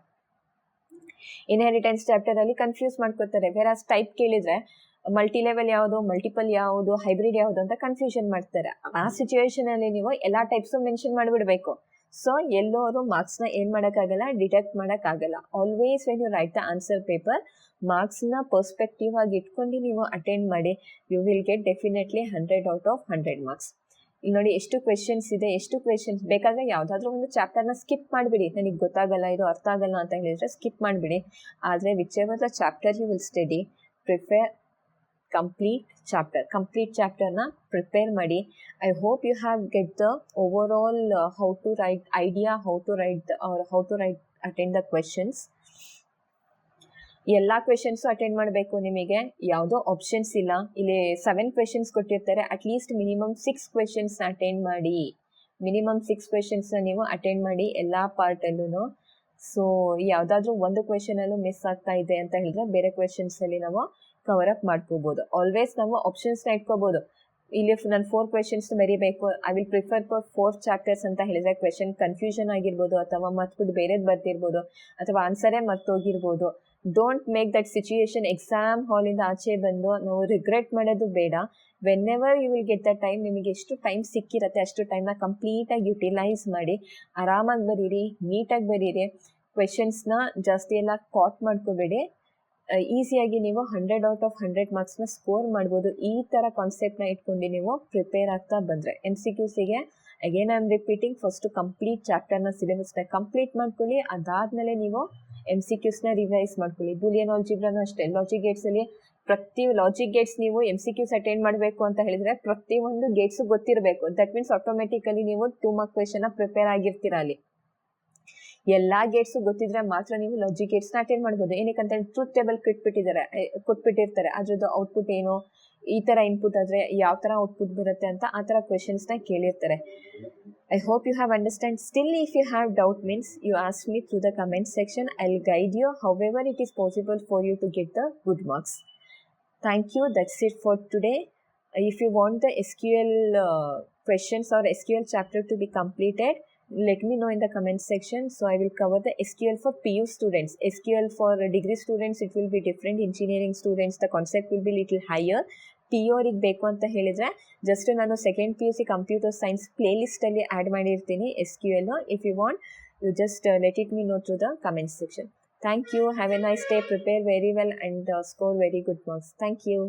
ಇನ್ಹೆರಿಟೆನ್ಸ್ ಚಾಪ್ಟರಲ್ಲಿ ಕನ್ಫ್ಯೂಸ್ ಮಾಡ್ಕೋತಾರೆ. ವೆರಾಸ್ ಟೈಪ್ ಕೇಳಿದರೆ ಮಲ್ಟಿ ಲೆವೆಲ್ ಯಾವುದು, ಮಲ್ಟಿಪಲ್ ಯಾವುದು, ಹೈಬ್ರಿಡ್ ಯಾವುದು ಅಂತ ಕನ್ಫ್ಯೂಷನ್ ಮಾಡ್ತಾರೆ. ಆ ಸಿಚುವೇಶನಲ್ಲಿ ನೀವು ಎಲ್ಲ ಟೈಪ್ಸು ಮೆನ್ಷನ್ ಮಾಡಿಬಿಡಬೇಕು. ಸೊ ಎಲ್ಲರೂ ಮಾರ್ಕ್ಸ್ನ ಏನು ಮಾಡೋಕ್ಕಾಗಲ್ಲ, ಡಿಟೆಕ್ಟ್ ಮಾಡೋಕ್ಕಾಗಲ್ಲ. Always when you write the answer paper, ಮಾರ್ಕ್ಸ್ನ ಪರ್ಸ್ಪೆಕ್ಟಿವ್ ಆಗಿ ಇಟ್ಕೊಂಡು ನೀವು ಅಟೆಂಡ್ ಮಾಡಿ. You will get definitely 100 out of 100 marks. ಇಲ್ಲಿ ನೋಡಿ ಎಷ್ಟು ಕ್ವೆಶನ್ಸ್ ಇದೆ, ಎಷ್ಟು ಕ್ವೆಶನ್ಸ್ ಬೇಕಾದರೆ ಯಾವುದಾದ್ರೂ ಒಂದು ಚಾಪ್ಟರ್ನ ಸ್ಕಿಪ್ ಮಾಡಿಬಿಡಿ. ನನಗೆ ಗೊತ್ತಾಗಲ್ಲ, ಇದು ಅರ್ಥ ಆಗಲ್ಲ ಅಂತ ಹೇಳಿದರೆ ಸ್ಕಿಪ್ ಮಾಡಿಬಿಡಿ. ಆದರೆ whichever the chapter you will study, prefer complete ಚಾಪ್ಟರ್ನ ಪ್ರಿಪೇರ್ ಮಾಡಿ. I hope you have get the overall how to write idea, how to write attend the questions. ಎಲ್ಲ ಕ್ವೆಶನ್ಸು ಅಟೆಂಡ್ ಮಾಡಬೇಕು. ನಿಮಗೆ ಯಾವುದೋ options ಇಲ್ಲ. ಇಲ್ಲಿ 7 questions ಕೊಟ್ಟಿರ್ತಾರೆ, at least minimum 6 ಕ್ವೆಶನ್ಸ್ನ attend ಮಾಡಿ. ನೀವು ಅಟೆಂಡ್ ಮಾಡಿ ಎಲ್ಲ ಪಾರ್ಟಲ್ಲೂ. ಸೊ ಯಾವುದಾದ್ರೂ ಒಂದು ಕ್ವೆಶನಲ್ಲೂ ಮಿಸ್ ಆಗ್ತಾ ಇದೆ ಅಂತ ಹೇಳಿದ್ರೆ ಬೇರೆ ಕ್ವೆಶನ್ಸಲ್ಲಿ ನಾವು ಕವರ್ ಅಪ್ ಮಾಡ್ಕೋಬೋದು. ಆಲ್ವೇಸ್ ನಾವು ಆಪ್ಷನ್ಸ್ನ ಇಟ್ಕೋಬೋದು. ಇಲ್ಲಿ ನಾನು 4 ಕ್ವೆಶನ್ಸ್ ಬರೀಬೇಕು, I will prefer for 4 chapters ಅಂತ ಹೇಳಿದರೆ ಕ್ವೆಶನ್ ಕನ್ಫ್ಯೂಷನ್ ಆಗಿರ್ಬೋದು, ಅಥವಾ ಮತ್ಬಿಟ್ಟು ಬೇರೆದು ಬರ್ತಿರ್ಬೋದು, ಅಥವಾ ಆನ್ಸರೇ ಮರ್ತೋಗಿರ್ಬೋದು. Don't make that situation. Exam ಹಾಲಿಂದ ಆಚೆ ಬಂದು ನಾವು ರಿಗ್ರೆಟ್ ಮಾಡೋದು ಬೇಡ. Whenever you will get the time, ನಿಮಗೆ ಎಷ್ಟು ಟೈಮ್ ಸಿಕ್ಕಿರುತ್ತೆ ಅಷ್ಟು ಟೈಮ್ನ ಕಂಪ್ಲೀಟಾಗಿ ಯುಟಿಲೈಸ್ ಮಾಡಿ. ಆರಾಮಾಗಿ ಬರೀರಿ, ನೀಟಾಗಿ ಬರೀರಿ. ಕ್ವೆಶನ್ಸ್ನ ಜಾಸ್ತಿ ಎಲ್ಲ ಕಾಟ್ ಮಾಡ್ಕೋಬೇಡಿ. ಈಸಿಯಾಗಿ ನೀವು 100 ಔಟ್ ಆಫ್ 100 ಮಾರ್ಕ್ಸ್ನ ಸ್ಕೋರ್ ಮಾಡ್ಬೋದು. ಈ ಥರ ಕಾನ್ಸೆಪ್ಟ್ನ ಇಟ್ಕೊಂಡು ನೀವು ಪ್ರಿಪೇರ್ ಆಗ್ತಾ ಬಂದರೆ MCQಸಿಗೆ again I am repeating, first complete ಚಾಪ್ಟರ್ನ ಸಿಲೆಬಸ್ನ ಕಂಪ್ಲೀಟ್ ಮಾಡ್ಕೊಳ್ಳಿ. ಅದಾದಮೇಲೆ ನೀವು MCQಸ್ನ ರಿವೈಸ್ ಮಾಡ್ಕೊಳ್ಳಿ. ಬೂಲಿಯನ್ ಆಲ್ಜಿಬ್ರಾನು ಅಷ್ಟೇ, ಲಾಜಿಕ್ ಗೇಟ್ಸಲ್ಲಿ ಲಾಜಿಕ್ ಗೇಟ್ಸ್ ನೀವು MCQಸ್ ಅಟೆಂಡ್ ಮಾಡಬೇಕು ಅಂತ ಹೇಳಿದರೆ ಪ್ರತಿಯೊಂದು ಗೇಟ್ಸು ಗೊತ್ತಿರಬೇಕು. ದಟ್ ಮೀನ್ಸ್ ಆಟೋಮೆಟಿಕಲಿ ನೀವು 2 ಮಾರ್ಕ್ ಕ್ವೆಶನ್ನ ಪ್ರಿಪೇರ್ ಆಗಿರ್ತೀರ. ಅಲ್ಲಿ ಎಲ್ಲ ಗೇಟ್ಸು ಗೊತ್ತಿದ್ರೆ ಮಾತ್ರ ನೀವು ಲಾಜಿಕ್ ಗೇಟ್ಸ್ನ ಅಟೆಂಡ್ ಮಾಡ್ಬೋದು. ಏನಕ್ಕಂತ ಟ್ರೂತ್ ಟೇಬಲ್ ಕೊಟ್ಬಿಟ್ಟಿರ್ತಾರೆ, ಅದ್ರದ್ದು ಔಟ್ಪುಟ್ ಏನು, ಈ ಥರ ಇನ್ಪುಟ್ ಆದರೆ ಯಾವ ಥರ ಔಟ್ಪುಟ್ ಬರುತ್ತೆ ಅಂತ ಆ ಥರ ಕ್ವೆಶನ್ಸ್ನ ಕೇಳಿರ್ತಾರೆ. I hope you have understand. Still if you have doubt means you ask me through the comment section. I will guide you however it is possible for you to get the good marks. Thank you. That's it for today. If you want the SQL questions or SQL chapter to be completed, let me know in the comment section. So I will cover the SQL for PU students. SQL for degree students, it will be different. Engineering students, the concept will be little higher. PU ಅವರಿಗೆ ಬೇಕು ಅಂತ ಹೇಳಿದರೆ just ನಾನು 2nd PUC computer science ಪ್ಲೇಲಿಸ್ಟಲ್ಲಿ add ಮಾಡಿರ್ತೀನಿ SQL. If you want, you just let it me know through the comment section. Thank you. Have a nice day. Prepare very well and score very good marks. Thank you.